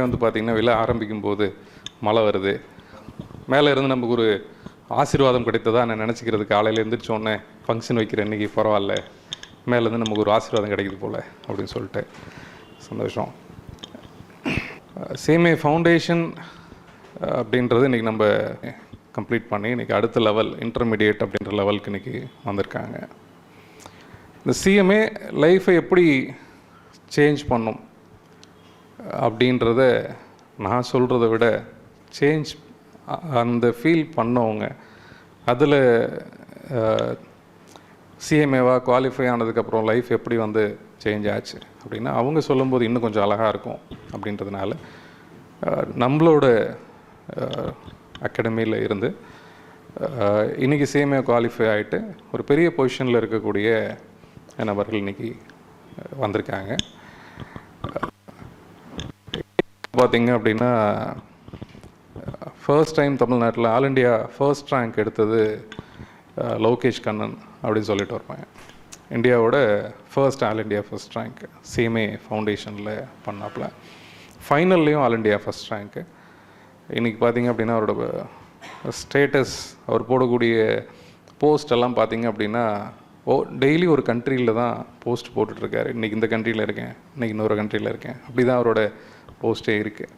வந்து பார்த்திங்கன்னா விழ ஆரம்பிக்கும் போது மழை வருது, மேலே இருந்து நமக்கு ஒரு ஆசீர்வாதம் கிடைத்ததா நான் நினச்சிக்கிறது. காலையில் எழுந்திரிச்சோடனே ஃபங்க்ஷன் வைக்கிற இன்றைக்கி பரவாயில்ல, மேலேருந்து நமக்கு ஒரு ஆசீர்வாதம் கிடைக்குது போல் அப்படின்னு சொல்லிட்டு சந்தோஷம். சேமே ஃபவுண்டேஷன் அப்படின்றது இன்றைக்கி நம்ம கம்ப்ளீட் பண்ணி இன்றைக்கி அடுத்த லெவல் இன்டர்மீடியேட் அப்படின்ற லெவலுக்கு இன்றைக்கி வந்திருக்காங்க. இந்த சிஎம்ஏ லைஃப்பை எப்படி சேஞ்ச் பண்ணும் அப்படின்றத நான் சொல்கிறத விட சேஞ்ச் அந்த ஃபீல் பண்ணவங்க, அதில் சிஎம்ஏவாக குவாலிஃபை ஆனதுக்கப்புறம் லைஃப் எப்படி வந்து சேஞ்ச் ஆச்சு அப்படின்னா அவங்க சொல்லும்போது இன்னும் கொஞ்சம் அழகாக இருக்கும். அப்படின்றதுனால நம்மளோட அகாடமியில் இருந்து இன்றைக்கி சிஎம்ஏ குவாலிஃபை ஆகிட்டு ஒரு பெரிய பொசிஷனில் இருக்கக்கூடிய நபர்கள் இன்றைக்கி வந்திருக்காங்க. பார்த்திங்க அப்படின்னா ஃபர்ஸ்ட் டைம் தமிழ்நாட்டில் ஆல் இண்டியா ஃபர்ஸ்ட் ரேங்க் எடுத்தது லோகேஷ் கண்ணன் அப்படின்னு சொல்லிட்டு வருவாங்க. இந்தியாவோட first all India first rank CMA ஃபவுண்டேஷனில் பண்ணாப்புல. ஃபைனல்லையும் ஆல் இண்டியா ஃபர்ஸ்ட் ரேங்க்கு. இன்றைக்கி பார்த்திங்க அப்படின்னா அவரோட ஸ்டேட்டஸ், அவர் போடக்கூடிய போஸ்ட் எல்லாம் பார்த்திங்க அப்படின்னா டெய்லி ஒரு கண்ட்ரியில் தான் போஸ்ட் போட்டுட்ருக்காரு. இன்றைக்கி இந்த கண்ட்ரியில் இருக்கேன், இன்றைக்கி இன்னொரு கண்ட்ரியில் இருக்கேன், அப்படி தான் அவரோட போஸ்ட்டே இருக்குது.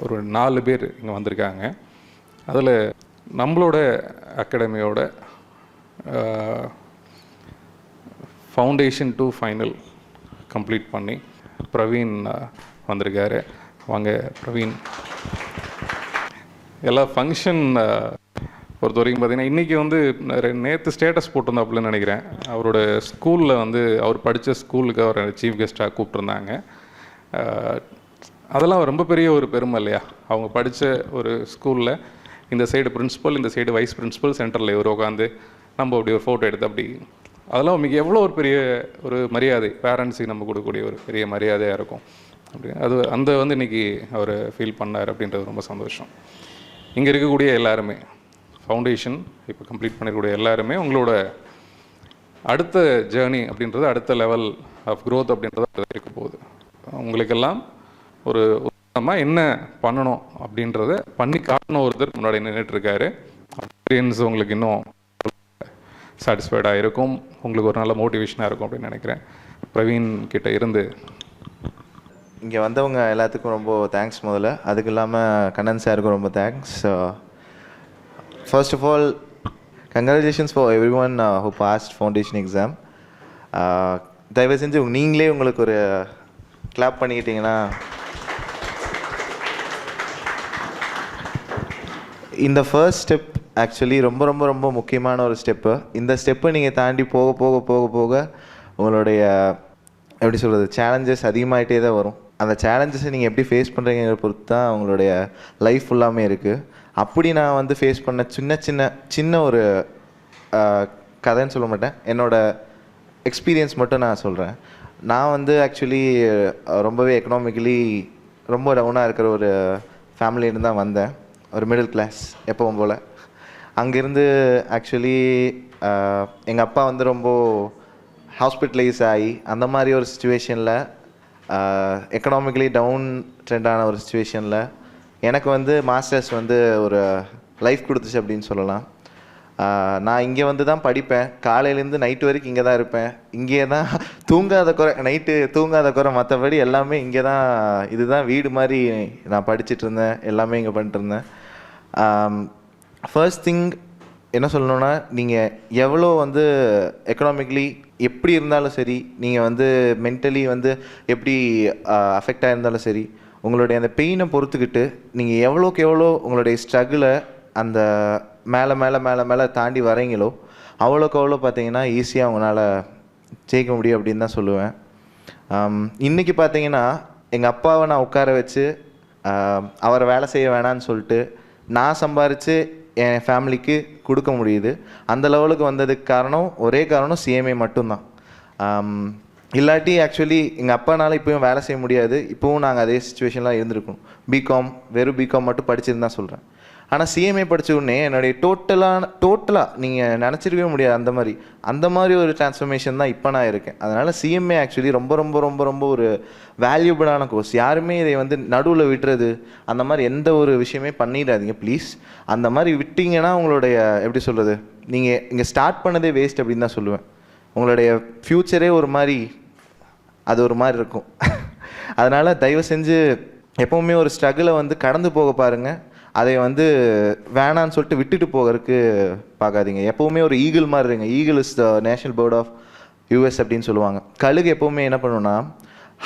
ஒரு 4 பேர் இங்கே வந்திருக்காங்க. அதில் நம்மளோட அகாடமியோட ஃபவுண்டேஷன் டு ஃபைனல் கம்ப்ளீட் பண்ணி பிரவீன் வந்திருக்காரு. வாங்க பிரவீன். எல்லா ஃபங்க்ஷன் பொறுத்த வரைக்கும் பார்த்திங்கன்னா இன்றைக்கி வந்து நேற்று ஸ்டேட்டஸ் போட்டிருந்தாப்புலன்னு நினைக்கிறேன். அவரோட ஸ்கூலில் வந்து அவர் படித்த ஸ்கூலுக்கு அவர் சீஃப் கெஸ்ட்டாக கூப்பிட்ருந்தாங்க. அதெல்லாம் ரொம்ப பெரிய ஒரு பெருமை இல்லையா? அவங்க படித்த ஒரு ஸ்கூலில் இந்த சைடு பிரின்ஸிபல், இந்த சைடு வைஸ் பிரின்ஸிபல், சென்டரில் இவர் உட்காந்து நம்ம அப்படி ஒரு ஃபோட்டோ எடுத்து அப்படி, அதெல்லாம் மிக எவ்வளோ ஒரு பெரிய ஒரு மரியாதை, பேரண்ட்ஸுக்கு நம்ம கொடுக்கக்கூடிய ஒரு பெரிய மரியாதையாக இருக்கும். அப்படி அந்த வந்து இன்றைக்கி அவர் ஃபீல் பண்ணார் அப்படின்றது ரொம்ப சந்தோஷம். இங்கே இருக்கக்கூடிய எல்லாருமே ஃபவுண்டேஷன் இப்போ கம்ப்ளீட் பண்ணிருக்கூடிய எல்லாருமே உங்களோட அடுத்த ஜேர்னி அப்படின்றது, அடுத்த லெவல் ஆஃப் க்ரோத் அப்படின்றது இருக்க போகுது. உங்களுக்கெல்லாம் ஒரு உதாரணமாக என்ன பண்ணணும் அப்படின்றத பண்ணி காட்டணும் ஒருத்தர் முன்னாடி நின்றுட்டுருக்காரு. எக்ஸ்பீரியன்ஸ் உங்களுக்கு இன்னும் சாட்டிஸ்ஃபைடாக இருக்கும், உங்களுக்கு ஒரு நல்ல மோட்டிவேஷனாக இருக்கும் அப்படின்னு நினைக்கிறேன். பிரவீன் கிட்ட இருந்து இங்கே வந்தவங்க எல்லாத்துக்கும் ரொம்ப தேங்க்ஸ். முதல்ல அதுக்கு இல்லாமல் கண்ணன் சாருக்கும் ரொம்ப thanks. First of all congratulations for every one who passed foundation exam. தயவு செஞ்சு நீங்களே உங்களுக்கு ஒரு கிளாப் பண்ணிக்கிட்டிங்கன்னா, இந்த ஃபர்ஸ்ட் ஸ்டெப் ஆக்சுவலி ரொம்ப ரொம்ப ரொம்ப முக்கியமான ஒரு ஸ்டெப்பு. இந்த ஸ்டெப்பை நீங்கள் தாண்டி போக போக போக போக உங்களுடைய எப்படி சொல்கிறது சேலஞ்சஸ் அதிகமாகிட்டே தான் வரும். அந்த சேலஞ்சஸை நீங்கள் எப்படி ஃபேஸ் பண்ணுறீங்கிற பொறுத்து தான் உங்களுடைய லைஃப் ஃபுல்லாமே இருக்குது. அப்படி நான் வந்து ஃபேஸ் பண்ண சின்ன ஒரு கதைன்னு சொல்ல மாட்டேன், என்னோடய எக்ஸ்பீரியன்ஸ் மட்டும் நான் சொல்கிறேன். நான் வந்து ஆக்சுவலி ரொம்பவே எக்கனாமிக்கலி ரொம்ப டவுனாக இருக்கிற ஒரு ஃபேமிலியிருந்து தான் வந்தேன். ஒரு மிடில் கிளாஸ் எப்பவும் போல். அங்கேருந்து ஆக்சுவலி எங்கள் அப்பா வந்து ரொம்ப ஹாஸ்பிட்டலைஸ் ஆகி அந்த மாதிரி ஒரு சுச்சுவேஷனில், எக்கனாமிக்கலி டவுன் ட்ரெண்டான ஒரு சுச்சுவேஷனில் எனக்கு வந்து மாஸ்டர்ஸ் வந்து ஒரு லைஃப் கொடுத்துச்சு அப்படின்னு சொல்லலாம். நான் இங்கே வந்து தான் படிப்பேன், காலையிலேருந்து நைட்டு வரைக்கும் இங்கே தான் இருப்பேன். இங்கே தான் நைட்டு தூங்காத குறை, மற்றபடி எல்லாமே இங்கே தான். இதுதான் வீடு மாதிரி நான் படிச்சுட்டு இருந்தேன், எல்லாமே இங்கே பண்ணிட்டு இருந்தேன். ஃபர்ஸ்ட் திங் என்ன சொல்லணுன்னா, நீங்கள் எவ்வளோ வந்து எக்கனாமிக்கலி எப்படி இருந்தாலும் சரி, நீங்கள் வந்து மென்டலி வந்து எப்படி அஃபெக்டாக இருந்தாலும் சரி, உங்களுடைய அந்த பெயினை பொறுத்துக்கிட்டு நீங்கள் எவ்வளோக்கு எவ்வளோ உங்களுடைய ஸ்ட்ரகிளை அந்த மேலே மேலே மேலே மேலே தாண்டி வரீங்களோ அவ்வளோக்கு அவ்வளோ பார்த்தீங்கன்னா ஈஸியாக உங்களால் ஜெயிக்க முடியும் அப்படின்னு தான் சொல்லுவேன். இன்றைக்கி பார்த்தீங்கன்னா எங்கள் அப்பாவை நான் உட்கார வச்சு அவரை வேலை செய்ய வேணான்னு சொல்லிட்டு நான் சம்பாரித்து என் ஃபேமிலிக்கு கொடுக்க முடியுது. அந்த லெவலுக்கு வந்ததுக்கு காரணம், ஒரே காரணம் சிஎம்ஏ மட்டும்தான். இல்லாட்டி ஆக்சுவலி எங்கள் அப்பானால இப்போயும் வேலை செய்ய முடியாது. இப்போவும் நாங்கள் அதே சுச்சுவேஷன்லாம் இருந்திருக்கணும். வெறும் பிகாம் மட்டும் படிச்சிருந்தா சொல்கிறேன். ஆனால் சிஎம்ஏ படித்த உடனே என்னுடைய டோட்டலாக நீங்கள் நினச்சிருக்கவே முடியாது அந்த மாதிரி ஒரு டிரான்ஸ்ஃபர்மேஷன் தான் இப்போ நான் இருக்கேன். அதனால் சிஎம்ஏ ஆக்சுவலி ரொம்ப ரொம்ப ரொம்ப ரொம்ப ஒரு வேல்யூபிளான கோர்ஸ். யாருமே இதை வந்து நடுவில் விட்டுறது அந்த மாதிரி எந்த ஒரு விஷயமே பண்ணிடாதீங்க ப்ளீஸ். அந்த மாதிரி விட்டிங்கன்னா உங்களுடைய எப்படி சொல்கிறது, நீங்கள் இங்கே ஸ்டார்ட் பண்ணதே வேஸ்ட் அப்படின்னு தான் சொல்லுவேன். உங்களுடைய ஃப்யூச்சரே ஒரு மாதிரி அது ஒரு மாதிரி இருக்கும். அதனால் தயவு செஞ்சு எப்போவுமே ஒரு ஸ்ட்ரகிளை வந்து கடந்து போக பாருங்கள். அதை வந்து வேணான்னு சொல்லிட்டு விட்டுட்டு போகிறதுக்கு பார்க்காதீங்க. எப்போவுமே ஒரு ஈகிள் மாதிரி இருங்க. Eagle is the national bird of US அப்படின்னு சொல்லுவாங்க. கழுகு எப்போவுமே என்ன பண்ணுன்னா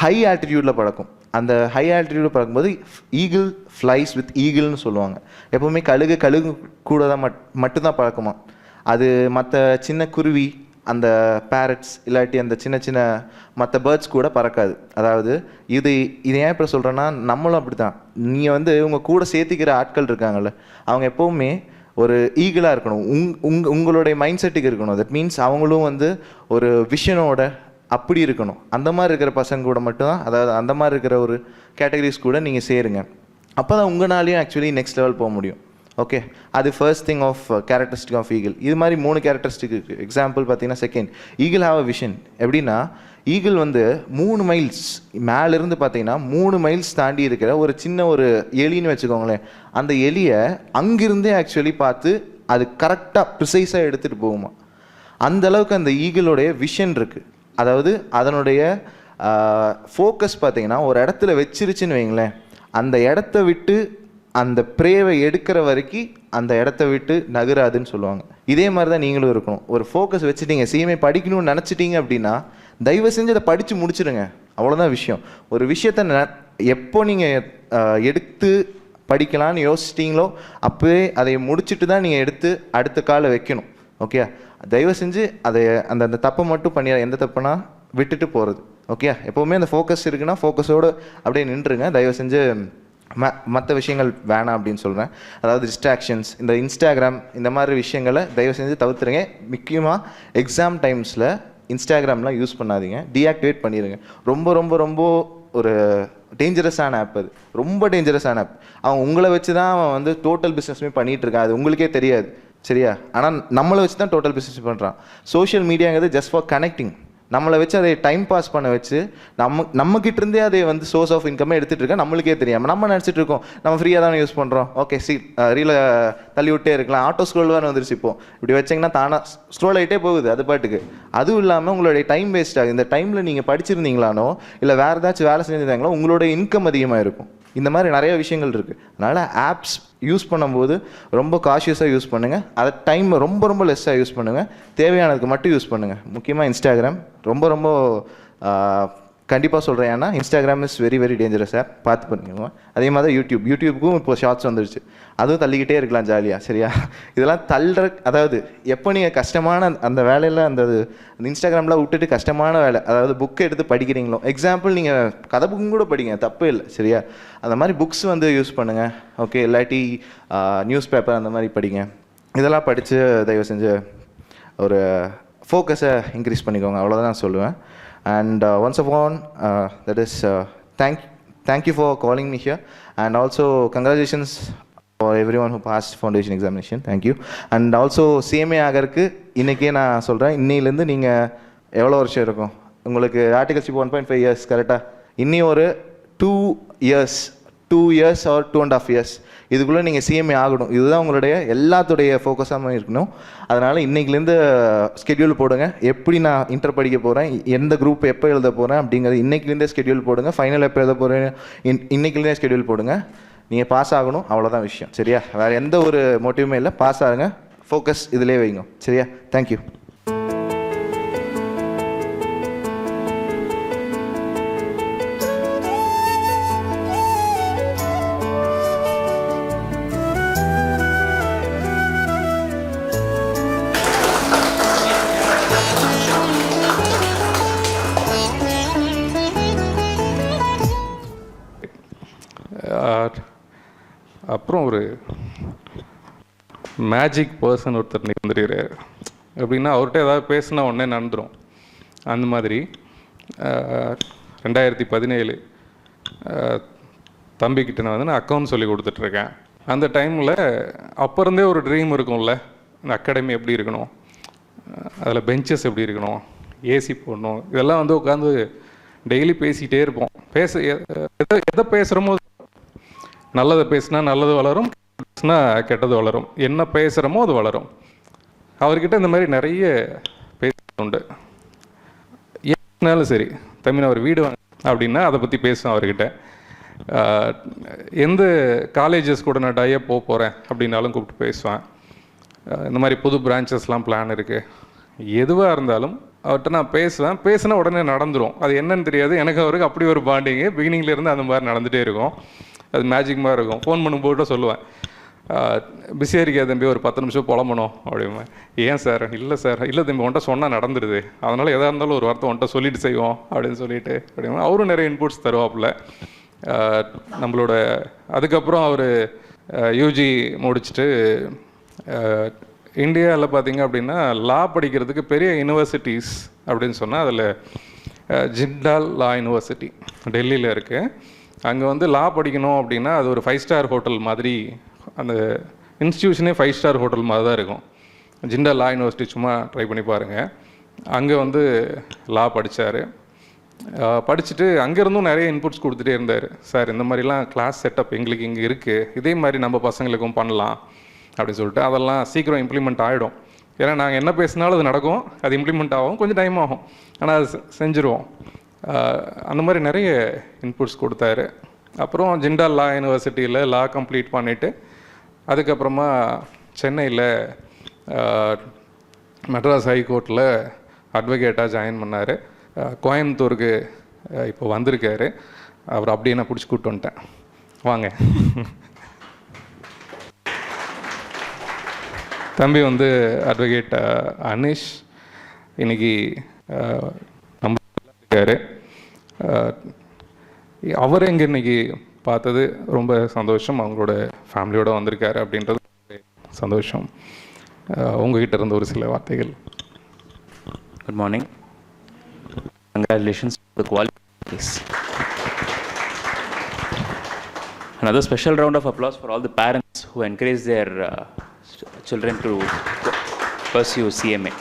ஹை ஆல்டிடியூடில் பறக்கும். அந்த ஹை ஆல்டிடியூடில் பறக்கும்போது ஈகிள் ஃப்ளைஸ் வித் ஈகிள்னு சொல்லுவாங்க. எப்போவுமே கழுகு கூட தான் மட்டும்தான் பறக்குமா. அது மற்ற சின்ன குருவி, அந்த பேரட்ஸ் இல்லாட்டி அந்த சின்ன சின்ன மற்ற பேர்ட்ஸ் கூட பறக்காது. அதாவது இது ஏன் இப்போ சொல்கிறேன்னா, நம்மளும் அப்படி தான். நீங்கள் வந்து உங்கள் கூட சேர்த்திக்கிற ஆட்கள் இருக்காங்கல்ல, அவங்க எப்போவுமே ஒரு ஈகிளாக இருக்கணும். உங்களுடைய மைண்ட் செட்டுக்கு இருக்கணும். தட் மீன்ஸ் அவங்களும் வந்து ஒரு விஷனோட அப்படி இருக்கணும். அந்த மாதிரி இருக்கிற பசங்க கூட மட்டும்தான், அதாவது அந்த மாதிரி இருக்கிற ஒரு கேட்டகரிஸ் கூட நீங்கள் சேருங்க. அப்போ தான் உங்களாலையும் ஆக்சுவலி நெக்ஸ்ட் லெவல் போக முடியும். ஓகே, அது first thing of characteristic of eagle. இது மாதிரி 3 கேரக்டரிஸ்டிக் இருக்குது. எக்ஸாம்பிள் பார்த்தீங்கன்னா, second, eagle have a vision. எப்படின்னா, ஈகிள் வந்து 3 மைல்ஸ் மேலேருந்து பார்த்தீங்கன்னா 3 மைல்ஸ் தாண்டி இருக்கிற ஒரு சின்ன ஒரு எலின்னு வச்சுக்கோங்களேன். அந்த எலியை அங்கிருந்தே ஆக்சுவலி பார்த்து அது கரெக்டாக ப்ரிசைஸாக எடுத்துகிட்டு போகுமா. அந்தளவுக்கு அந்த ஈகிளோடைய விஷன் இருக்குது. அதாவது அதனுடைய ஃபோக்கஸ் பார்த்தீங்கன்னா ஒரு இடத்துல வச்சிருச்சுன்னு வைங்களேன், அந்த இடத்த விட்டு அந்த ப்ரேவை எடுக்கிற வரைக்கும் அந்த இடத்த விட்டு நகராதுன்னு சொல்லுவாங்க. இதே மாதிரி தான் நீங்களும் இருக்கணும். ஒரு ஃபோக்கஸ் வச்சுட்டீங்க, சிஎம்ஏ படிக்கணும்னு நினச்சிட்டீங்க அப்படின்னா தயவு செஞ்சு அதை படித்து முடிச்சிடுங்க. அவ்வளோதான் விஷயம். ஒரு விஷயத்தை எப்போ நீங்கள் எடுத்து படிக்கலான்னு யோசிச்சிட்டிங்களோ அப்போவே அதை முடிச்சுட்டு தான் நீங்கள் எடுத்து அடுத்த காலை வைக்கணும். ஓகே, தயவு செஞ்சு அதை அந்த தப்பை மட்டும் பண்ணிட. எந்த தப்புனா விட்டுட்டு போகிறது. ஓகே, எப்போவுமே அந்த ஃபோக்கஸ் இருக்குன்னா ஃபோக்கஸோடு அப்படியே நின்றுங்க. தயவு செஞ்சு மற்ற விஷயங்கள் வேணாம் அப்படின்னு சொல்கிறேன். அதாவது டிஸ்ட்ராக்ஷன்ஸ், இந்த இன்ஸ்டாகிராம் இந்த மாதிரி விஷயங்களை தயவு செஞ்சு தவிர்த்துருங்க. முக்கியமாக எக்ஸாம் டைம்ஸில் இன்ஸ்டாகிராம்லாம் யூஸ் பண்ணாதீங்க. டீஆக்டிவேட் பண்ணிடுங்க. ரொம்ப ரொம்ப ரொம்ப ஒரு டேஞ்சரஸான ஆப். அது ரொம்ப டேஞ்சரஸான ஆப். அவன் உங்களை வச்சு தான் அவன் வந்து டோட்டல் பிஸ்னஸுமே பண்ணிகிட்டு இருக்கான். அது உங்களுக்கே தெரியாது, சரியா? ஆனால் நம்மளை வச்சு தான் டோட்டல் பிஸ்னஸ் பண்ணுறான். சோஷியல் மீடியாங்கிறது ஜஸ்ட் ஃபார் கனெக்டிங். நம்மளை வச்சு அதை டைம் பாஸ் பண்ண வச்சு நம்மக்கிட்ட இருந்தே அதை வந்து சோர்ஸ் ஆஃப் இன்கமே எடுத்துகிட்டு இருக்கேன். நம்மளுக்கே தெரியாமல் நம்ம நினச்சிட்டு இருக்கோம் நம்ம ஃப்ரீயாக தானே யூஸ் பண்ணுறோம். ஓகே, ரீலை தள்ளி விட்டே இருக்கலாம். ஆட்டோ ஸ்க்ரோல் தான் வந்துருச்சு. இப்போ இப்படி வச்சிங்கன்னா தானாக ஸ்க்ரோல் ஆகிட்டே போகுது அது பாட்டுக்கு. அதுவும் இல்லாமல் உங்களுடைய டைம் வேஸ்ட் ஆகுது. இந்த டைமில் நீங்கள் படிச்சிருந்தீங்களானோ இல்லை வேறு ஏதாச்சும் வேலை செஞ்சுருந்தாங்களோ உங்களோட இன்கம் அதிகமாக இருக்கும். இந்த மாதிரி நிறைய விஷயங்கள் இருக்குது. அதனால் ஆப்ஸ் யூஸ் பண்ணும்போது ரொம்ப காஷியஸாக யூஸ் பண்ணுங்கள். அதை டைம் ரொம்ப ரொம்ப லெஸ்ஸாக யூஸ் பண்ணுங்கள். தேவையானதுக்கு மட்டும் யூஸ் பண்ணுங்கள். முக்கியமாக இன்ஸ்டாகிராம் ரொம்ப ரொம்ப கண்டிப்பாக சொல்கிறேன். ஏன்னா Instagram is very very dangerous app. பார்த்து பண்ணுங்க. அதே மாதிரி யூடியூப்புக்கும் இப்போ ஷார்ட்ஸ் வந்துருச்சு. அதுவும் தள்ளிக்கிட்டே இருக்கலாம் ஜாலியாக, சரியா? இதெல்லாம் அதாவது எப்போ நீங்கள் கஷ்டமான அந்த வேலையில் அந்த இன்ஸ்டாகிராமில் விட்டுட்டு கஷ்டமான வேலை, அதாவது புக்கை எடுத்து படிக்கிறீங்களோ, எக்ஸாம்பிள் நீங்கள் கதை புக்கும் கூட படிங்க, தப்பு இல்லை, சரியா? அந்த மாதிரி புக்ஸ் வந்து யூஸ் பண்ணுங்கள். ஓகே, இல்லாட்டி நியூஸ் பேப்பர் அந்த மாதிரி படிங்க. இதெல்லாம் படித்து தயவு செஞ்சு ஒரு ஃபோக்கஸை இன்க்ரீஸ் பண்ணிக்கோங்க. அவ்வளோதான் நான் சொல்லுவேன். And once again, that is thank you for calling me here, and also congratulations for everyone who passed foundation examination. Thank you. And also CMA ஆகிறதுக்கு இன்றைக்கே நான் சொல்கிறேன், இன்னையிலேருந்து நீங்கள் எவ்வளோ வருஷம் இருக்கும் உங்களுக்கு? ஆர்டிகல்ஷிப் 1.5 years கரெக்டாக. இன்னி ஒரு 2 years or 2.5 years இதுக்குள்ளே நீங்கள் சிஎம்ஏ ஆகணும். இதுதான் உங்களுடைய எல்லாத்துடைய ஃபோக்கஸாக இருக்கணும். அதனால் இன்றைக்கிலேருந்து ஸ்கெட்யூல் போடுங்க. எப்படி நான் இன்டர் படிக்க போகிறேன், எந்த குரூப் எப்போ எழுத போகிறேன் அப்படிங்கிறது இன்றைக்கிலேருந்தே ஸ்கெட்யூல் போடுங்க. ஃபைனல் எப்போ எழுத போகிறேன் இன்றைக்கிலேருந்தே ஸ்கெட்யூல் போடுங்க. நீங்கள் பாஸ் ஆகணும், அவ்வளோதான் விஷயம், சரியா? வேறு எந்த ஒரு மோட்டிவுமே இல்லை. பாஸ் ஆகுங்க, ஃபோக்கஸ் இதிலே வைங்க, சரியா? தேங்க்யூ. அப்புறம் ஒரு மேஜிக் பர்சன் ஒருத்தர் வந்துருக்கிறார். எப்படின்னா அவர்கிட்ட ஏதாவது பேசினா உடனே நடந்துடும். அந்த மாதிரி 2017 தம்பிக்கிட்ட நான் வந்து அக்கௌண்ட் சொல்லி கொடுத்துட்ருக்கேன். அந்த டைமில் அப்போ இருந்தே ஒரு ட்ரீம் இருக்கும்ல, இந்த அகாடமி எப்படி இருக்கணும், அதில் பெஞ்சஸ் எப்படி இருக்கணும், ஏசி போடணும், இதெல்லாம் வந்து உட்காந்து டெய்லி பேசிகிட்டே இருப்போம். எதை பேசுகிறோமோ, நல்லதை பேசினா நல்லது வளரும், பேசினா கெட்டது வளரும், என்ன பேசுகிறோமோ அது வளரும். அவர்கிட்ட இந்த மாதிரி நிறைய பேசுறது உண்டு. ஏன்னாலும் சரி, தம்பி நான் ஒரு வீடு வாங்க அப்படின்னா அதை பற்றி பேசுவேன் அவர்கிட்ட. எந்த காலேஜஸ் கூட நான் டையாக போகிறேன் அப்படின்னாலும் கூப்பிட்டு பேசுவேன். இந்த மாதிரி புது பிரான்ச்சஸ்லாம் பிளான் இருக்குது, எதுவாக இருந்தாலும் அவர்கிட்ட நான் பேசுவேன். பேசினா உடனே நடந்துடும். அது என்னன்னு தெரியாது, எனக்கு அவருக்கு அப்படி ஒரு பாண்டிங்கு பிகினிங்லேருந்து அந்த மாதிரி நடந்துகிட்டே இருக்கும். அது மேஜிக் மாதிரி இருக்கும். ஃபோன் பண்ணும்போது சொல்லுவேன், பிஸியாக இருக்கா தம்பி, ஒரு 10 நிமிஷம் புலம்பணும் அப்படிமா. ஏன் சார்? இல்லை சார், இல்லை தம்பி உன்ட்ட சொன்னால் நடந்துடுது, அதனால் எதாக இருந்தாலும் ஒரு வார்த்தை உன்ட்ட சொல்லிட்டு செய்வோம் அப்படின்னு சொல்லிட்டு அப்படிமா. அவரும் நிறைய இன்புட்ஸ் தருவாப்புல. நம்மளோட அதுக்கப்புறம் அவர் யூஜி முடிச்சுட்டு இந்தியாவில் பார்த்திங்க அப்படின்னா லா படிக்கிறதுக்கு பெரிய யூனிவர்சிட்டிஸ் அப்படின்னு சொன்னால் அதில் ஜிண்டால் லா யூனிவர்சிட்டி டெல்லியில் இருக்குது. அங்கே வந்து லா படிக்கணும் அப்படின்னா அது ஒரு 5 ஸ்டார் ஹோட்டல் மாதிரி, அந்த இன்ஸ்டியூஷனே 5 ஸ்டார் ஹோட்டல் மாதிரி தான் இருக்கும். ஜிண்டால் லா யூனிவர்சிட்டி சும்மா ட்ரை பண்ணி பாருங்கள். அங்கே வந்து லா படித்தார். படிச்சுட்டு அங்கேருந்தும் நிறைய இன்புட்ஸ் கொடுத்துட்டே இருந்தார். சார் இந்த மாதிரிலாம் கிளாஸ் செட்டப் எங்களுக்கு இங்கே இருக்குது, இதே மாதிரி நம்ம பசங்களுக்கும் பண்ணலாம் அப்படின்னு சொல்லிட்டு. அதெல்லாம் சீக்கிரம் இம்ப்ளிமெண்ட் ஆகிடும். ஏன்னா நாங்கள் என்ன பேசினாலும் அது நடக்கும், அது இம்ப்ளிமெண்ட் ஆகும், கொஞ்சம் டைம் ஆகும், ஆனால் அது செஞ்சுருவோம். அந்த மாதிரி நிறைய இன்புட்ஸ் கொடுத்தாரு. அப்புறம் ஜிண்டால் லா யூனிவர்சிட்டியில் லா கம்ப்ளீட் பண்ணிவிட்டு அதுக்கப்புறமா சென்னையில் மெட்ராஸ் ஹைகோர்ட்டில் அட்வொகேட்டாக ஜாயின் பண்ணார். கோயம்புத்தூருக்கு இப்போ வந்திருக்காரு. அவர் அப்படியே நான் பிடிச்சி கூப்பிட்டு வந்துட்டேன். வாங்க. தம்பி வந்து அட்வொகேட் அனிஷ் இன்னைக்கு நம்ம இருக்காரு. அவர் எங்கே இன்னைக்கு பார்த்தது ரொம்ப சந்தோஷம். அவங்களோட ஃபேமிலியோடு வந்திருக்காரு அப்படின்றது சந்தோஷம். உங்ககிட்ட இருந்த ஒரு சில வார்த்தைகள். Good morning. Congratulations for the quality. Another special round of applause for all the parents who encourage their children to pursue CMA.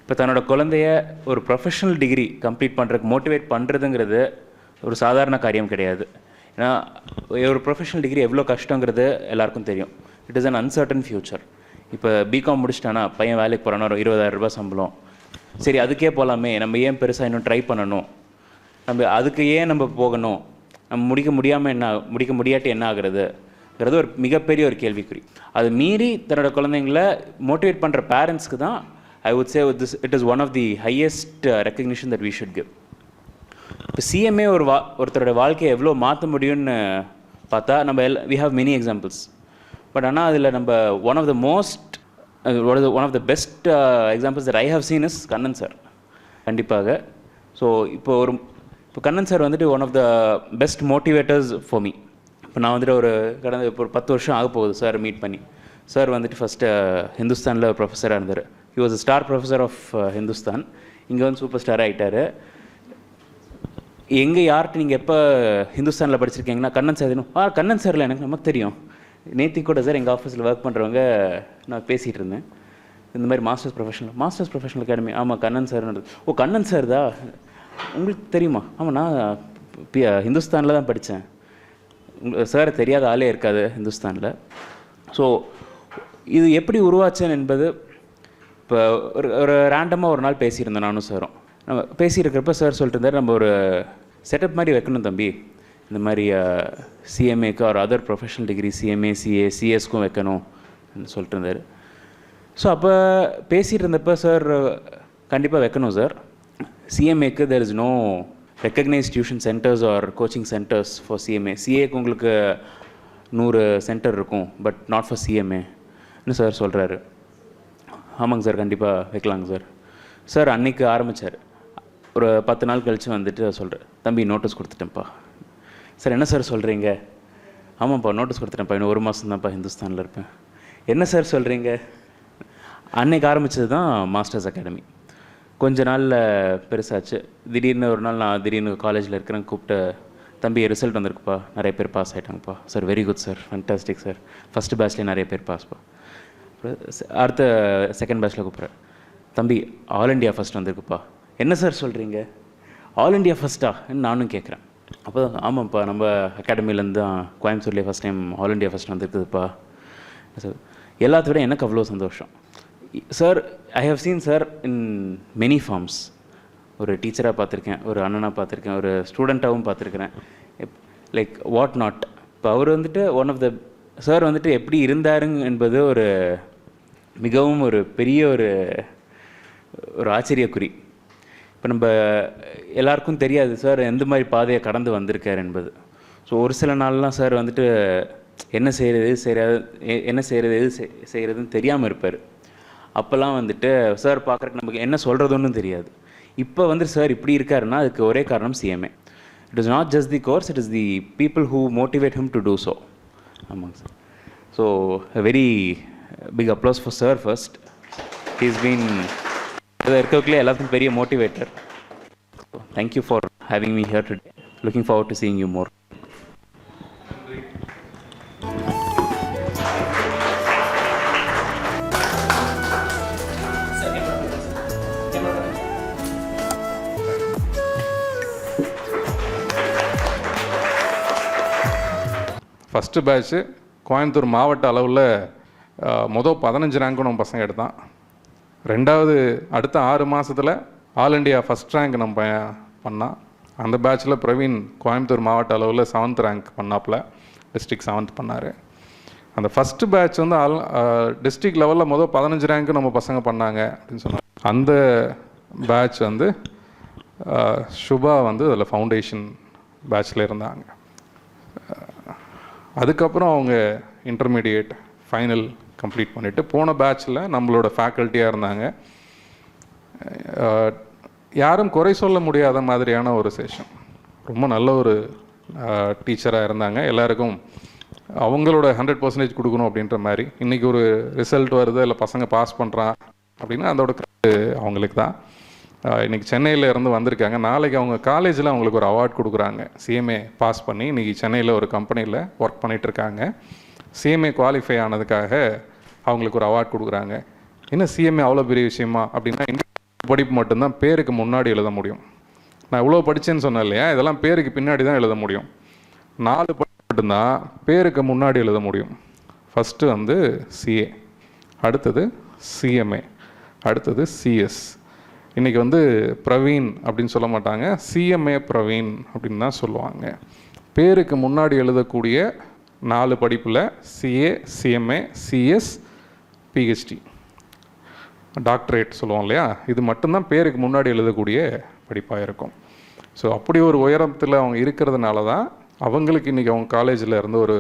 இப்போ தன்னோட குழந்தைய ஒரு ப்ரொஃபஷனல் டிகிரி கம்ப்ளீட் பண்ணுறதுக்கு மோட்டிவேட் பண்ணுறதுங்கிறது ஒரு சாதாரண காரியம் கிடையாது. ஏன்னா ஒரு ப்ரொஃபஷனல் டிகிரி எவ்வளோ கஷ்டங்கிறது எல்லாருக்கும் தெரியும். It is an uncertain future. இப்போ பிகாம் முடிச்சிட்டானா பையன் வேலைக்கு போகிறானா ஒரு 20,000 ரூபாய் சம்பளம், சரி அதுக்கே போகலாமே, நம்ம ஏன் பெருசாக இன்னும் ட்ரை பண்ணணும், நம்ம அதுக்கு ஏன் நம்ம போகணும், நம்ம முடிக்க முடியாட்டி என்ன ஆகுறதுங்கிறது ஒரு மிகப்பெரிய ஒரு கேள்விக்குறி. அது மீறி தன்னோட குழந்தைங்களை மோட்டிவேட் பண்ணுற பேரண்ட்ஸ்க்கு தான் I would say it is one of the highest recognition that we should give. இப்போ சிஎம்ஏ ஒருத்தரோட வாழ்க்கையை எவ்வளோ மாற்ற முடியும்னு பார்த்தா நம்ம we have many examples. But ஆனால் அதில் நம்ம one of the best examples that I have seen is Kannan sir. கண்டிப்பாக. ஸோ இப்போ கண்ணன் சார் வந்துட்டு one of the best motivators for me. இப்போ நான் வந்துட்டு ஒரு 10 வருஷம் ஆக போகுது சார் மீட் பண்ணி. சார் வந்துட்டு ஃபஸ்ட்டு ஹிந்துஸ்தானில் ப்ரொஃபஸராக இருந்தார். He was a star professor of Hindustan. இங்கே வந்து சூப்பர் ஸ்டாராக ஆகிட்டார். எங்கே யார்கிட்ட நீங்கள் எப்போ ஹிந்துஸ்தானில் படிச்சிருக்கீங்கன்னா கண்ணன் சார் வேணும். கண்ணன் சாரில் நமக்கு தெரியும். நேத்தி கூட சார் எங்கள் ஆஃபீஸில் ஒர்க் பண்ணுறவங்க நான் பேசிகிட்டு இருந்தேன். இந்த மாதிரி மாஸ்டர்ஸ் ப்ரொஃபஷனல் அகாடமி. ஆமாம் கண்ணன் சார். ஓ கண்ணன் சார் தான் உங்களுக்கு தெரியுமா? ஆமாம் நான் ஹிந்துஸ்தானில் தான் படித்தேன். சார் தெரியாத ஆளே இருக்காது ஹிந்துஸ்தானில். ஸோ இது எப்படி உருவாச்சேன் என்பது இப்போ ஒரு ரேண்டமாக ஒரு நாள் பேசியிருந்தேன் நானும் சாரும். நம்ம பேசியிருக்கிறப்ப சார் சொல்லிட்டு இருந்தார், நம்ம ஒரு செட்டப் மாதிரி வைக்கணும் தம்பி, இந்த மாதிரி சிஎம்ஏக்கு ஒரு other professional degree CMA CA சிஎஸ்க்கும் வைக்கணும் சொல்லிட்டு இருந்தார். ஸோ அப்போ பேசிகிட்டு இருந்தப்போ சார் கண்டிப்பாக வைக்கணும் சார். சிஎம்ஏக்கு there is no recognised tuition centres or coaching centres for CMA. சிஏக்கு உங்களுக்கு 100 சென்டர் இருக்கும், பட் நாட் ஃபார் சிஎம்ஏன்னு சார் சொல்கிறாரு. ஆமாங்க சார், கண்டிப்பாக வைக்கலாங்க சார். சார் அன்றைக்கி ஆரம்பித்தார். ஒரு 10 நாள் கழித்து வந்துட்டு சொல்கிறேன், தம்பி நோட்டீஸ் கொடுத்துட்டேன்ப்பா. சார் என்ன சார் சொல்கிறீங்க? ஆமாம்ப்பா நோட்டீஸ் கொடுத்துட்டேன்ப்பா, இன்னும் 1 மாதம் தான்ப்பா ஹிந்துஸ்தானில் இருப்பேன். என்ன சார் சொல்கிறீங்க? அன்றைக்கி ஆரம்பித்தது தான் மாஸ்டர்ஸ் அகாடமி. கொஞ்ச நாளில் பெருசாச்சு. திடீர்னு ஒரு நாள் நான் காலேஜில் இருக்கிறேன், கூப்பிட்டு தம்பி ரிசல்ட் வந்திருக்குப்பா, நிறைய பேர் பாஸ் ஆகிட்டாங்கப்பா sir, very good sir, fantastic sir, first பேட்ச்லேயே நிறைய பேர் பாஸ்ப்பா. அடுத்த செகண்ட் பேட்ச்சில் கூப்பிட்றேன், தம்பி ஆல் இண்டியா ஃபஸ்ட் வந்திருக்குப்பா. என்ன சார் சொல்கிறீங்க, ஆல் இண்டியா ஃபஸ்ட்டா நானும் கேட்குறேன். அப்போ ஆமாம்ப்பா, நம்ம அகாடமிலேருந்து தான் கோயம்புத்தூர்லேயே first time all India first வந்திருக்குதுப்பா சார். எல்லாத்த விட எனக்கு அவ்வளோ சந்தோஷம் sir. I have seen sir in many forms. ஒரு டீச்சராக பார்த்துருக்கேன், ஒரு அண்ணனாக பார்த்துருக்கேன், ஒரு ஸ்டூடெண்ட்டாகவும் பார்த்துருக்குறேன், லைக் வாட் நாட். இப்போ அவர் வந்துட்டு ஒன் ஆஃப் த சார் வந்துட்டு எப்படி இருந்தாருங்க என்பது ஒரு மிகவும் ஒரு பெரிய ஒரு ஆச்சரியக்குறி. இப்போ நம்ம எல்லாருக்கும் தெரியாது சார் எந்த மாதிரி பாதையை கடந்து வந்திருக்கார் என்பது. ஸோ ஒரு சில நாள்லாம் சார் வந்துட்டு என்ன செய்கிறது எது செய்கிறதுன்னு தெரியாமல் இருப்பார். அப்போல்லாம் வந்துட்டு சார் பார்க்குறக்கு நமக்கு என்ன சொல்கிறதுன்னு தெரியாது. இப்போ வந்து சார் இப்படி இருக்காருன்னா அதுக்கு ஒரே காரணம் CMA. It is not just the course, it is the people who motivate him to do so. ஆமாங்க sir. So very big applause for sir first. He's been இருக்கக்குள்ளே எல்லாத்துக்கும் பெரிய motivator. Thank you for having me here today. Looking forward to seeing you more. First batch Coimbatore மாவட்ட அளவில் மொதல் 15 ரேங்க்கும் நம்ம பசங்க எடுத்தான். ரெண்டாவது அடுத்த 6 மாதத்தில் ஆல் இண்டியா ஃபஸ்ட் ரேங்க் நம்ம பண்ணால். அந்த பேட்சில் பிரவீன் கோயம்புத்தூர் மாவட்ட அளவில் 7th ரேங்க் பண்ணாப்புல, டிஸ்ட்ரிக்ட் 7th பண்ணார். அந்த ஃபஸ்ட்டு பேட்ச் வந்து டிஸ்ட்ரிக்ட் லெவலில் மொதல் 15 ரேங்க்கு நம்ம பசங்க பண்ணாங்க அப்படின்னு சொன்னாங்க. அந்த பேட்ச் வந்து சுபா வந்து அதில் ஃபவுண்டேஷன் பேட்சில் இருந்தாங்க. அதுக்கப்புறம் அவங்க இன்டர்மீடியேட் ஃபைனல் கம்ப்ளீட் பண்ணிவிட்டு போன பேட்சில் நம்மளோட ஃபேக்கல்ட்டியாக இருந்தாங்க. யாரும் குறை சொல்ல முடியாத மாதிரியான ஒரு செஷன். ரொம்ப நல்ல ஒரு டீச்சராக இருந்தாங்க. எல்லாருக்கும் அவங்களோட 100% கொடுக்கணும் அப்படின்ற மாதிரி. இன்றைக்கி ஒரு ரிசல்ட் வருது, இல்லை பசங்க பாஸ் பண்ணுறான் அப்படின்னா அதோட அவங்களுக்கு தான். இன்றைக்கி சென்னையில் இருந்து வந்திருக்காங்க. நாளைக்கு அவங்க காலேஜில் அவங்களுக்கு ஒரு அவார்ட் கொடுக்குறாங்க. சிஎம்ஏ பாஸ் பண்ணி இன்றைக்கி சென்னையில் ஒரு கம்பெனியில் ஒர்க் பண்ணிகிட்ருக்காங்க. சிஎம்ஏ குவாலிஃபை ஆனதுக்காக அவங்களுக்கு ஒரு அவார்ட் கொடுக்குறாங்க. என்ன சிஎம்ஏ அவ்வளோ பெரிய விஷயமா அப்படின்னா, படிப்பு மட்டும்தான் பேருக்கு முன்னாடி எழுத முடியும். நான் இவ்வளோ படித்தேன்னு சொன்னேன் இல்லையா, இதெல்லாம் பேருக்கு பின்னாடி தான் எழுத முடியும். 4 படிப்பு மட்டும்தான் பேருக்கு முன்னாடி எழுத முடியும். ஃபஸ்ட்டு வந்து சிஏ, அடுத்தது சிஎம்ஏ, அடுத்தது சிஎஸ். இன்றைக்கி வந்து பிரவீன் அப்படின்னு சொல்ல மாட்டாங்க, சிஎம்ஏ பிரவீன் அப்படின்னு தான் சொல்லுவாங்க. பேருக்கு முன்னாடி எழுதக்கூடிய 4 படிப்பில் CA, CMA, CS, PhD, doctorate சொல்லுவோம் இல்லையா, இது மட்டும்தான் பேருக்கு முன்னாடி எழுதக்கூடிய படிப்பாக இருக்கும். ஸோ அப்படி ஒரு உயரத்தில் அவங்க இருக்கிறதுனால தான் அவங்களுக்கு இன்றைக்கி அவங்க காலேஜில் இருந்து ஒரு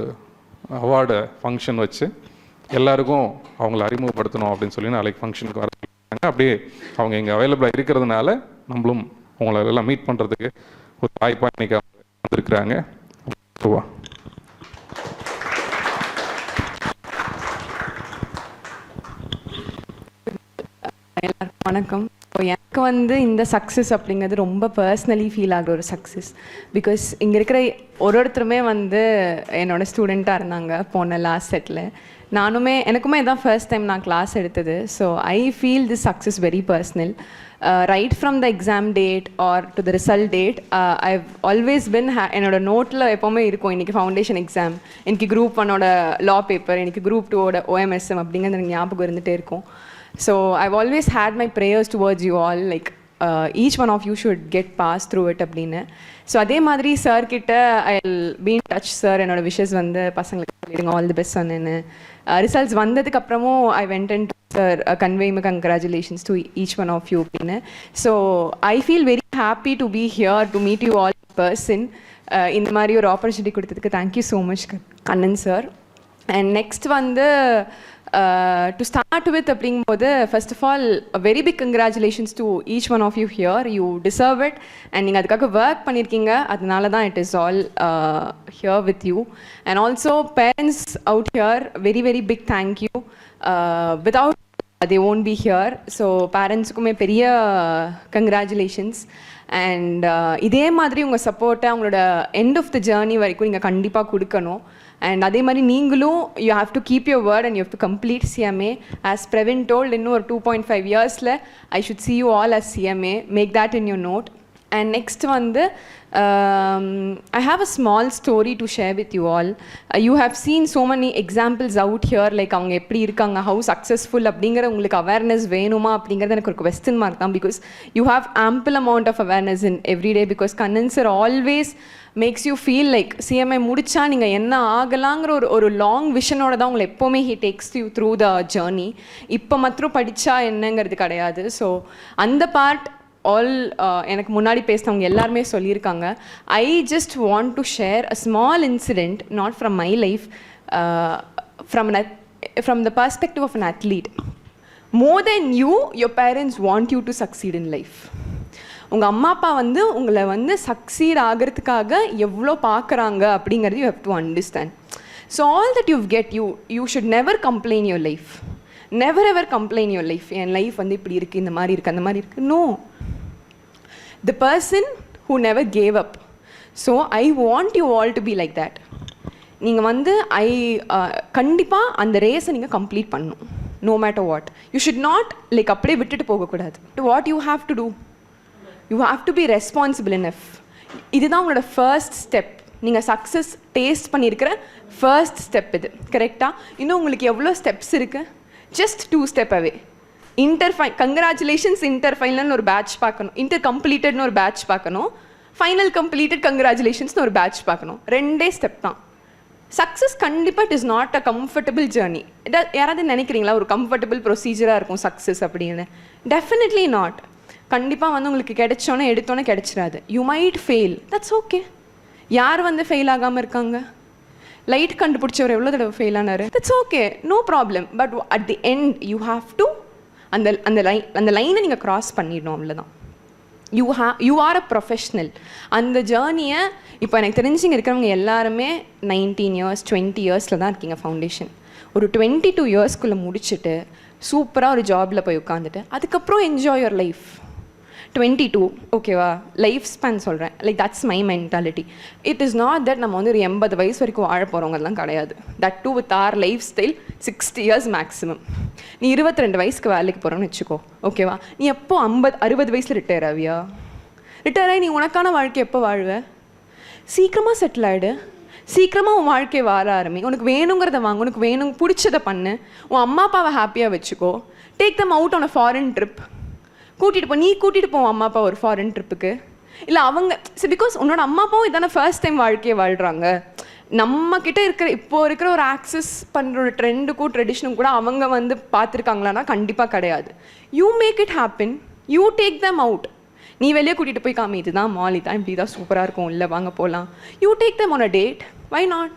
அவார்டு ஃபங்க்ஷன் வச்சு எல்லாருக்கும் அவங்கள அறிமுகப்படுத்தணும் அப்படின்னு சொல்லி நாளைக்கு ஃபங்க்ஷனுக்கு வர சொல்லியிருக்காங்க. அப்படியே அவங்க இங்கே அவைலபிளாக இருக்கிறதுனால நம்மளும் அவங்கள எல்லாம் மீட் பண்ணுறதுக்கு ஒரு வாய்ப்பாக இன்றைக்கி வந்திருக்கிறாங்க. எல்லாருக்கும் வணக்கம். எனக்கு வந்து இந்த சக்ஸஸ் அப்படிங்கிறது ரொம்ப பர்சனலி ஃபீல் ஆகிற ஒரு சக்ஸஸ். பிகாஸ் இங்கே இருக்கிற ஒருத்தருமே வந்து என்னோடய ஸ்டூடெண்ட்டாக இருந்தாங்க போன லாஸ்ட் செட்டில். எனக்குமே இதான் ஃபர்ஸ்ட் டைம் நான் கிளாஸ் எடுத்தது. So I feel this success very personal. Right from the exam date or to the result date I've always been என்னோட நோட்டில் எப்போவுமே இருக்கும், இன்றைக்கி ஃபவுண்டேஷன் எக்ஸாம், இன்றைக்கி குரூப் 1ஓட லா பேப்பர், இன்றைக்கி குரூப் 2ஓட OMSM அப்படிங்கிறது எனக்கு ஞாபகம் இருந்துகிட்டே இருக்கும். So I've always had my prayers towards you all, like each one of you should get passed through it அப்படின்னு. ஸோ அதே மாதிரி சார் கிட்ட I'll be in touch sir. என்னோட விஷஸ் வந்து பசங்களுக்கு சொல்லிடுங்க, ஆல் தி பெஸ்ட் சொன்னேன்னு. ரிசல்ட்ஸ் வந்ததுக்கு அப்புறமும் I went and sir convey my congratulations to each one of you அப்படின்னு. So I feel very happy to be here to meet you all in person. இந்த மாதிரி ஒரு ஆப்பர்ச்சுனிட்டி கொடுத்ததுக்கு thank you so much Kannan sir. And next வந்து to start with அப்படிங்கும்போது first of all a very big congratulations to each one of you here. You deserve it and நீங்கள் அதுக்காக work பண்ணியிருக்கீங்க, அதனால தான் it is all here with you. And also parents out here, very very big thank you. Without they won't be here. So parents-க்குமே பெரிய congratulations. And இதே மாதிரி உங்கள் சப்போர்ட்டை அவங்களோட எண்ட் ஆஃப் த ஜேர்னி வரைக்கும் நீங்கள் கண்டிப்பாக கொடுக்கணும். அண்ட் அதே மாதிரி நீங்களும் you have to keep your word and you have to complete CMA. As Praveen told, இன்னும் ஒரு 2.5 இயர்ஸில் I should see you all as CMA. Make that in your note. And next வந்து I have a small story to share with you all. You have seen so many examples out here, like அவங்க எப்படி இருக்காங்க, how successful அப்படிங்கிற உங்களுக்கு awareness வேணுமா அப்படிங்கிறது எனக்கு ஒரு question mark தான். Because you have ample amount of awareness in every day, because Kannan sir always makes you feel like CMA முடிச்சா நீங்கள் என்ன ஆகலாங்கிற ஒரு லாங் விஷனோட தான் உங்களை எப்போவுமே he takes you through the journey. இப்போ மாத்திரம் படித்தா என்னங்கிறது கிடையாது. ஸோ அந்த பார்ட் ஆல் எனக்கு முன்னாடி பேசினவங்க எல்லாருமே சொல்லியிருக்காங்க. I just want to share a small incident, not from my life, from the perspective of an athlete. More than you, your parents want you to succeed in life. உங்கள் அம்மா அப்பா வந்து உங்களை வந்து சக்சீட் ஆகிறதுக்காக எவ்வளோ பார்க்குறாங்க அப்படிங்கிறது you have to understand. So all that you get, you should never complain your life. Never ever complain your life. என் லைஃப் வந்து இப்படி இருக்குது, இந்த மாதிரி இருக்குது, அந்த மாதிரி இருக்குது. No, the person who never gave up. So I want you all to be like that. நீங்கள் வந்து கண்டிப்பாக அந்த ரேஸை நீங்கள் கம்ப்ளீட் பண்ணணும், no matter what. You should not like அப்படியே விட்டுட்டு போகக்கூடாது. What you have to do, you have to be responsible enough. இதுதான் உங்களோட ஃபர்ஸ்ட் ஸ்டெப். நீங்கள் சக்ஸஸ் டேஸ்ட் பண்ணியிருக்கிற ஃபர்ஸ்ட் ஸ்டெப் இது, கரெக்டாக? இன்னும் உங்களுக்கு எவ்வளோ ஸ்டெப்ஸ் இருக்குது? Just 2 step away. Congratulations inter ஃபைனல்னு ஒரு பேட்ச் பார்க்கணும், இன்டர் கம்ப்ளீட்டட்னு ஒரு பேட்ச் பார்க்கணும், ஃபைனல் கம்ப்ளீட்டட் கங்க்ராச்சுலேஷன்ஸ்னு ஒரு பேட்ச் பார்க்கணும். 2 ஸ்டெப் தான். சக்ஸஸ் கண்டிப்பாக it is not a comfortable journey. யாராவது நினைக்கிறீங்களா ஒரு கம்ஃபர்டபுள் ப்ரொசீஜராக இருக்கும் சக்ஸஸ் அப்படின்னு? Definitely not. கண்டிப்பாக வந்து உங்களுக்கு கிடைச்சோன்னே எடுத்தோன்னே கிடைச்சிடாது. You might fail, that's okay. யார் வந்து ஃபெயில் ஆகாமல் இருக்காங்க? லைட் கண்டுபிடிச்சவர் எவ்வளோ தடவை ஃபெயில் ஆனார்? That's okay, no problem. But at the end you have to அந்த லைனை நீங்கள் க்ராஸ் பண்ணிடணும், அவ்வளோதான். You are a professional. அந்த ஜேர்னியை இப்போ எனக்கு தெரிஞ்சுங்க இருக்கிறவங்க எல்லாருமே 19 years 20 yearsல தான் இருக்கீங்க ஃபவுண்டேஷன். ஒரு 22 yearsக்குள்ளே முடிச்சுட்டு சூப்பராக ஒரு ஜாபில் போய் உட்காந்துட்டு அதுக்கப்புறம் என்ஜாய் யுவர் லைஃப். 22, ஓகேவா? லைஃப் ஸ்பேன் சொல்கிறேன், like that's my mentality. It is not that நம்ம வந்து ஒரு 80 வயசு வரைக்கும் வாழ போகிறவங்கலாம் கிடையாது. That too with our lifestyle 60 years maximum. நீ 22 வயசுக்கு வேலைக்கு போகிறோன்னு வச்சுக்கோ, ஓகேவா? நீ எப்போ 60 வயசில் ரிட்டையர் ஆவியா? ரிட்டையர் ஆகி நீ உனக்கான வாழ்க்கை எப்போ வாழ்வ? சீக்கிரமாக செட்டில் ஆகிடு, சீக்கிரமாக உன் வாழ்க்கையை வாழ ஆரம்பி. உனக்கு வேணுங்கிறத வாங்க, உனக்கு வேணும் பிடிச்சதை பண்ணு, உன் அம்மா அப்பாவை ஹாப்பியாக வச்சுக்கோ. Take them out on a foreign trip. கூட்டிகிட்டு போ, நீ கூட்டிகிட்டு போவோம் அம்மா அப்பா ஒரு ஃபாரின் ட்ரிப்புக்கு. இல்லை அவங்க பிகாஸ் உன்னோட அம்மா அப்பாவும் இதான ஃபர்ஸ்ட் டைம் வாழ்க்கையை வாழ்கிறாங்க. நம்மக்கிட்ட இருக்கிற இப்போது இருக்கிற ஒரு ஆக்சஸ் பண்ணுற ஒரு ட்ரெண்டுக்கும் ட்ரெடிஷனுக்கும் கூட அவங்க வந்து பார்த்துருக்காங்களான்னா கண்டிப்பாக கிடையாது. You make it happen, you take them out. நீ வெளியே கூட்டிகிட்டு போய் காமி, இதுதான் மால், இதான் இப்படி தான் சூப்பராக இருக்கும், இல்லை வாங்க போகலாம். You take them on a date, why not?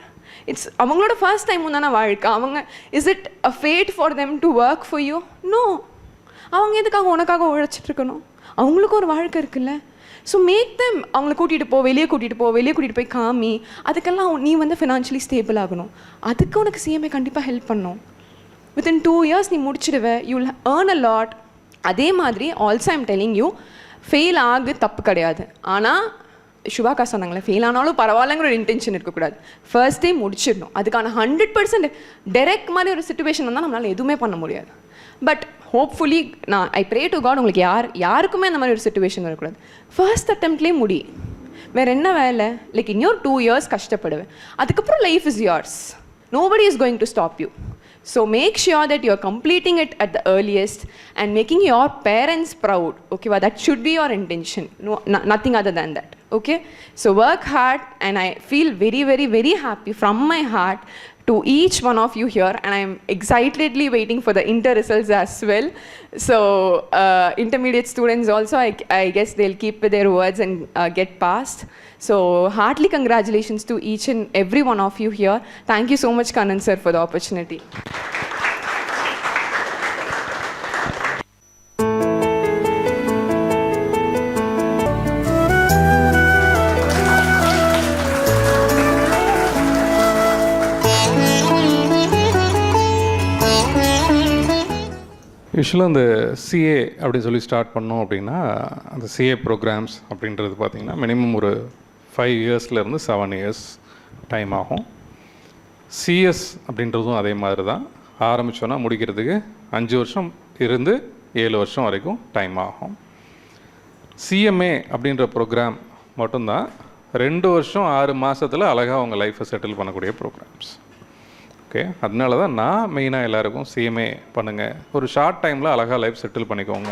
It's அவங்களோட ஃபர்ஸ்ட் டைம் தானே வாழ்க்கை. அவங்க is it a fate for them to work for you? No. அவங்க எதுக்காக உனக்காக உழைச்சிட்ருக்கணும்? அவங்களுக்கும் ஒரு வாழ்க்கை இருக்குல்ல. So make them. அவங்கள கூட்டிகிட்டு போ, வெளியே கூட்டிகிட்டு போய் காமி. அதுக்கெல்லாம் நீ வந்து ஃபினான்ஷியலி ஸ்டேபிள் ஆகணும். அதுக்கு உனக்கு CMA கண்டிப்பாக ஹெல்ப் பண்ணும். வித்தின் 2 years நீ முடிச்சிடுவேன், you will earn a lot. அதே மாதிரி also I'm telling you, fail ஆகு தப்பு கிடையாது. ஆனால் சுபாக்கா சொன்னாங்களே, ஃபெயில் ஆனாலும் பரவாயில்லங்கிற ஒரு இன்டென்ஷன் இருக்கக்கூடாது. ஃபர்ஸ்ட் டே முடிச்சிடணும். அதுக்கான 100% டெரெக்ட் மாதிரி ஒரு சுச்சுவேஷன் வந்தால் நம்மளால் எதுவுமே பண்ண முடியாது. But hopefully I pray to God உங்களுக்கு யாருக்குமே அந்த மாதிரி ஒரு சுச்சுவேஷன் வரக்கூடாது. ஃபர்ஸ்ட் அட்டெம்ப்ட்லேயே முடி. வேறு என்ன வேலை? லைக் இன்னொரு 2 years கஷ்டப்படுவேன், அதுக்கப்புறம் life is yours. Nobody is going to stop you. So make sure that you are completing it at the earliest and making your parents proud. Okay, well, that should be your intention. No, nothing other than that. Okay, so work hard, and I feel very, very, very happy from my heart to each one of you here, and I'm excitedly waiting for the inter results as well. So intermediate students also, I guess they'll keep their words and get passed. So heartily congratulations to each and every one of you here. Thank you so much, Kannan sir, for the opportunity. யூஸ்வலாக அந்த CA அப்படின்னு சொல்லி start பண்ணோம் அப்படின்னா அந்த CA programs அப்படின்றது பார்த்திங்கன்னா minimum ஒரு 5 இயர்ஸ்லேருந்து 7 இயர்ஸ் டைம் ஆகும். சிஎஸ் அப்படின்றதும் அதே மாதிரி தான். ஆரம்பித்தோன்னா முடிக்கிறதுக்கு 5 வருஷம் இருந்து 7 வருஷம் வரைக்கும் டைம் ஆகும். சிஎம்ஏ அப்படின்ற ப்ரோக்ராம் மட்டும்தான் 2 வருஷம் 6 மாதத்தில் அழகாக அவங்க லைஃப்பை செட்டில் பண்ணக்கூடிய ப்ரோக்ராம்ஸ். ஓகே, அதனால தான் நான் மெயினாக எல்லாருக்கும் சிஎம்ஏ பண்ணுங்கள், ஒரு ஷார்ட் டைமில் அழகாக லைஃப் செட்டில் பண்ணிக்கோங்க.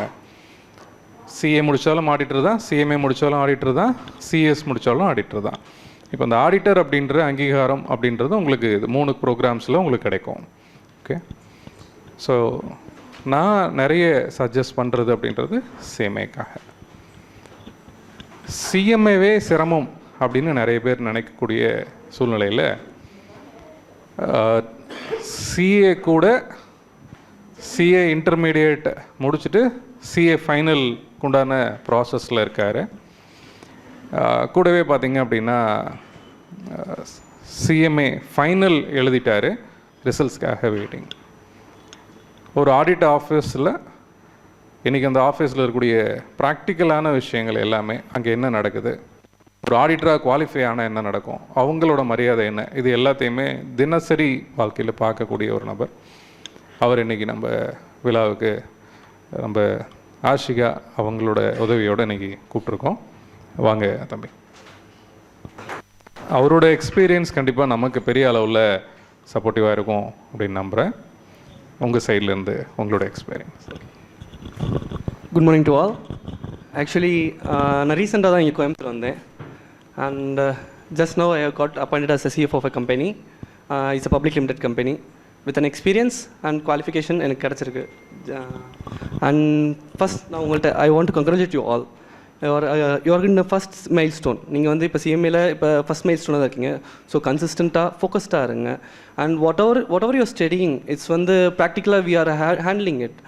சிஏ முடித்தாலும் ஆடிட்டர் தான், சிஎம்ஏ முடித்தாலும் ஆடிட்டர் தான், சிஎஸ் முடித்தாலும் ஆடிட்டர் தான். இப்போ இந்த ஆடிட்டர் அப்படின்ற அங்கீகாரம் அப்படின்றது உங்களுக்கு இது 3 ப்ரோக்ராம்ஸில் உங்களுக்கு கிடைக்கும். ஓகே, ஸோ நான் நிறைய சஜஸ்ட் பண்ணுறது அப்படின்றது சிஎம்ஏக்காக. சிஎம்ஏவே சிரமம் அப்படின்னு நிறைய பேர் நினைக்கக்கூடிய சூழ்நிலையில் சிஏ கூட சிஏ இன்டர்மீடியேட் முடிச்சுட்டு சிஏ ஃபைனல் உண்டான ப்ராசஸில் இருக்கார். கூடவே பார்த்திங்க அப்படின்னா சிஎம்ஏ ஃபைனல் எழுதிட்டார், ரிசல்ட்ஸ்க்காக வெயிட்டிங். ஒரு ஆடிட் ஆஃபீஸில் இன்றைக்கி அந்த ஆஃபீஸில் இருக்கக்கூடிய ப்ராக்டிக்கலான விஷயங்கள் எல்லாமே, அங்கே என்ன நடக்குது, ஒரு ஆடிட்டராக குவாலிஃபை ஆனால் என்ன நடக்கும், அவங்களோட மரியாதை என்ன, இது எல்லாத்தையுமே தினசரி வாழ்க்கையில் பார்க்கக்கூடிய ஒரு நபர். அவர் இன்றைக்கி நம்ம விழாவுக்கு நம்ம ஆஷிகா அவங்களோட உதவியோடு இன்றைக்கி கூப்பிட்ருக்கோம். வாங்க தம்பி. அவரோட எக்ஸ்பீரியன்ஸ் கண்டிப்பாக நமக்கு பெரிய அளவில் சப்போர்ட்டிவாக இருக்கும் அப்படின்னு நம்புகிறேன். உங்கள் சைட்லேருந்து உங்களோட experience. Good morning to all. Actually நான் ரீசெண்டாக தான் இங்கே கோயம்புத்தூர் வந்தேன். And just now I have got appointed as a CFO of a company. It's a public limited company with an experience and qualification எனக்கு கிடச்சிருக்கு. அண்ட் ஃபஸ்ட் நான் உங்கள்கிட்ட I want to congratulate you all. You're in the first milestone. நீங்கள் வந்து இப்போ சிஎம்ஏல இப்போ first mile ஸ்டோனாக தான் இருக்கீங்க. ஸோ கன்சிஸ்டண்ட்டாக ஃபோக்கஸ்டாக இருங்க. And whatever you're studying it's வந்து ப்ராக்டிக்கலாக வி ஆர் ஹேண்ட்லிங் இட்.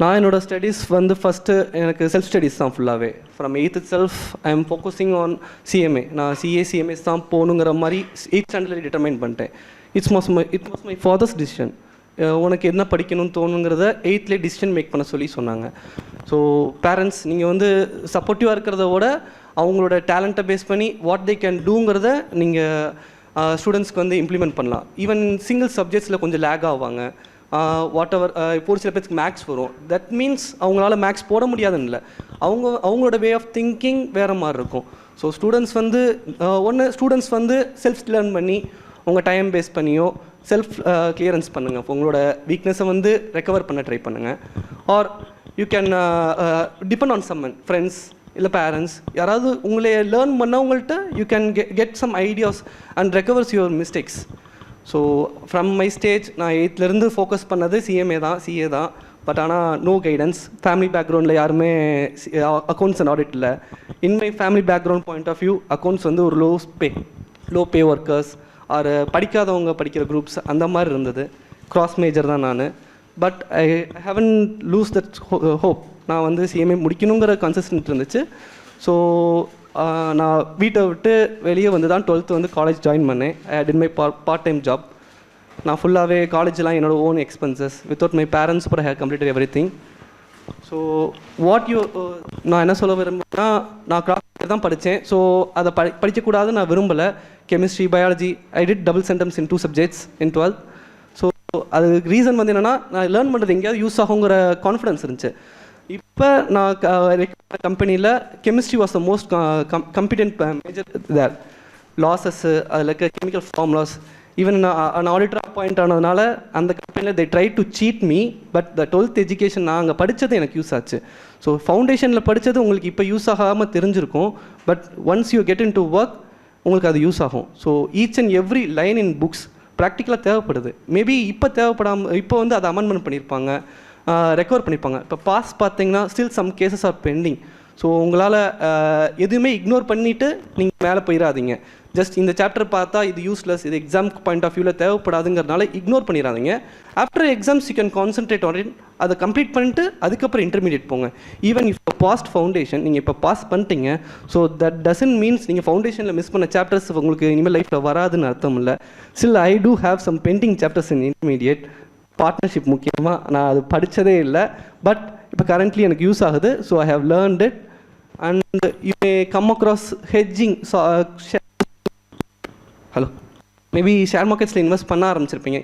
நான் என்னோடய ஸ்டடீஸ் வந்து ஃபஸ்ட்டு எனக்கு செல்ஃப் ஸ்டடீஸ் தான் ஃபுல்லாகவே. From 8th self I am focusing on CMA. நான் சிஎம்ஏஸ் தான் போகணுங்கிற மாதிரி 8th ஸ்டாண்டர்டில் டிட்டர்மைன் பண்ணிட்டேன். It was my fathers decision. உனக்கு என்ன படிக்கணும்னு தோணுங்கிறத 8th டிசிஷன் மேக் பண்ண சொல்லி சொன்னாங்க. ஸோ பேரண்ட்ஸ் நீங்கள் வந்து சப்போர்ட்டிவாக இருக்கிறத விட அவங்களோட டேலண்ட்டை பேஸ் பண்ணி வாட் தே கேன் டூங்கிறத நீங்கள் ஸ்டூடெண்ட்ஸ்க்கு வந்து இம்ப்ளிமெண்ட் பண்ணலாம். ஈவன் சிங்கிள் சப்ஜெக்ட்ஸில் கொஞ்சம் லேக் ஆவாங்க. வாட் எவர் இப்போ ஒரு சில பேருக்கு மேக்ஸ் வரும். தட் மீன்ஸ் அவங்களால மேக்ஸ் போட முடியாதுன்னு இல்லை, அவங்களோட வே ஆஃப் திங்கிங் வேறு மாதிரி இருக்கும். ஸோ ஸ்டூடெண்ட்ஸ் வந்து செல்ஃப் லேர்ன் பண்ணி உங்கள் டைம் பேஸ் பண்ணியோ செல்ஃப் கிளியரன்ஸ் பண்ணுங்கள். உங்களோட வீக்னஸை வந்து ரெக்கவர் பண்ண ட்ரை பண்ணுங்கள். Or you can depend on someone, friends இல்லை பேரண்ட்ஸ், யாராவது உங்களை லேர்ன் பண்ணவங்கள்ட்ட you can get some ideas and recovers your mistakes. So from my stage நான் 8th ஃபோக்கஸ் பண்ணது சிஏ தான். பட் ஆனால் நோ கைடன்ஸ். ஃபேமிலி பேக்ரவுண்டில் யாருமே அக்கௌண்ட்ஸ் அண்ட் ஆடிட் இல்லை. In my family background point of view accounts வந்து ஒரு low பே workers R படிக்காதவங்க படிக்கிற குரூப்ஸ் அந்த மாதிரி இருந்தது. கிராஸ் மேஜர் தான் நான். But I heaven loose that hope. நான் வந்து சிஎம்ஏ முடிக்கணுங்கிற கன்சிஸ்டன்ட் இருந்துச்சு. ஸோ நான் வீட்டை விட்டு வெளியே வந்து தான் 12th வந்து காலேஜ் ஜாயின் பண்ணேன். I did my part time job. நான் ஃபுல்லாகவே காலேஜெலாம் என்னோடய own expenses without my parents but I have completed every thing. So நான் என்ன சொல்ல விரும்புகிறேன்னா, நான் கிராஃப்ட் தான் படித்தேன். ஸோ அதை படிக்கக்கூடாதுன்னு நான் விரும்பலை. Chemistry, biology I did double centums in 2 subjects in 12th. So அது ரீசன் வந்து என்னென்னா, நான் லேர்ன் பண்ணுறது எங்கேயாவது யூஸ் ஆகுங்கிற கான்ஃபிடன்ஸ் இருந்துச்சு. இப்போ நான் கம்பெனியில் chemistry was the most confident major there. லாஸஸ்ஸு அதில் இருக்க கெமிக்கல் ஃபார்முலாஸ், ஈவன் நான் ஆடிட்டர் அப்பாயிண்ட் ஆனதுனால அந்த கம்பெனியில் they try to cheat me. But the 12th education நான் அங்கே படித்தது எனக்கு யூஸ் ஆச்சு. ஸோ ஃபவுண்டேஷனில் படித்தது உங்களுக்கு இப்போ யூஸ் ஆகாமல் தெரிஞ்சிருக்கும். But once you get in to work உங்களுக்கு அது யூஸ் ஆகும். So each and every line in books ப்ராக்டிக்கலாக தேவைப்படுது. மேபி இப்போ தேவைப்படாமல் இப்போ வந்து அதை அமெண்ட்மெண்ட் பண்ணியிருப்பாங்க, ரெக்கவர் பண்ணியிருப்பாங்க. இப்போ பாஸ் பார்த்தீங்கன்னா still some cases are pending. So உங்களால் எதுவுமே இக்னோர் பண்ணிவிட்டு நீங்கள் மேலே போயிடாதீங்க. ஜஸ்ட் இந்த சாப்டர் பார்த்தா இது யூஸ்லெஸ், இது எக்ஸாம் பாயிண்ட் ஆஃப் வியூவில் தேவைப்படாதுங்கிறதுனால இக்னோர் பண்ணிடாதீங்க. After exams you can concentrate on it. அதை கம்ப்ளீட் பண்ணிட்டு அதுக்கப்புறம் இன்டர்மீடியட் போங்க. ஈவன் இப்போ பாஸ்ட் ஃபவுண்டேஷன் நீங்கள் இப்போ பாஸ் பண்ணிட்டீங்க. ஸோ தட் டசன்ட் மீன்ஸ் நீங்கள் ஃபவுண்டேஷனில் மிஸ் பண்ண சாப்டர்ஸ் உங்களுக்கு இனிமேல் லைஃப்பில் வராதுன்னு அர்த்தம் இல்லை. Still I do have some pending chapters in intermediate. Partnership முக்கியமாக. நான் அது படித்ததே இல்லை, பட் இப்போ கரண்ட்லி எனக்கு யூஸ் ஆகுது. So I have learnt it. And you may come across hedging. Hello, maybe share மார்க்கெட்ஸில் இன்வெஸ்ட் பண்ண ஆரம்பிச்சிருப்பீங்க.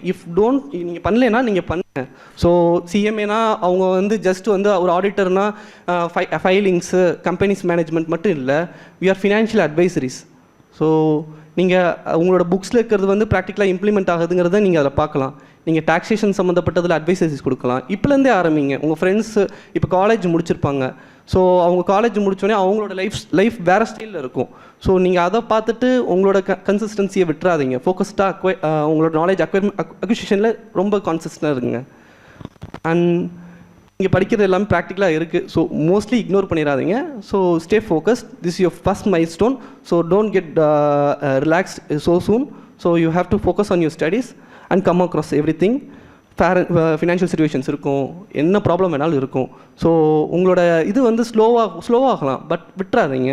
நீங்கள் பண்ணலைன்னா நீங்கள் பண்ணுங்கள். ஸோ சிஎம்ஏனா அவங்க வந்து ஜஸ்ட் வந்து ஒரு ஆடிட்டர்னா ஃபைலிங்ஸு, கம்பெனிஸ் மேனேஜ்மெண்ட் மட்டும் இல்லை. We are financial advisories. So நீங்கள் உங்களோட புக்ஸில் இருக்கிறது வந்து ப்ராக்டிக்கலாக இம்ப்ளிமெண்ட் ஆகுதுங்கிறத நீங்கள் அதில் பார்க்கலாம். நீங்கள் டாக்ஸேஷன் சம்மந்தப்பட்டதில் அட்வைசரிஸ் கொடுக்கலாம். இப்போலேருந்தே ஆரம்பிங்க. உங்கள் ஃப்ரெண்ட்ஸு இப்போ காலேஜ் முடிச்சிருப்பாங்க. ஸோ அவங்க காலேஜ் முடித்தோடனே அவங்களோட லைஃப் வேறு ஸ்டைலில் இருக்கும். ஸோ நீங்கள் அதை பார்த்துட்டு உங்களோட கன்சிஸ்டன்சியை விட்டுறாதீங்க. ஃபோக்கஸ்டாக உங்களோட நாலேஜ் அக்விசிஷனில் ரொம்ப கான்சிஸ்டண்டாக இருக்குங்க. அண்ட் நீங்கள் படிக்கிறது எல்லாமே ப்ராக்டிக்கலாக இருக்குது. ஸோ மோஸ்ட்லி இக்னோர் பண்ணிடாதீங்க. So stay focused. This your first milestone. So don't get relaxed so soon. So you have to focus on your studies and come across every thing. Financial situations இருக்கும், என்ன problem வேணாலும் இருக்கும். So உங்களோட இது வந்து ஸ்லோவாகலாம், but விட்டுறாதீங்க.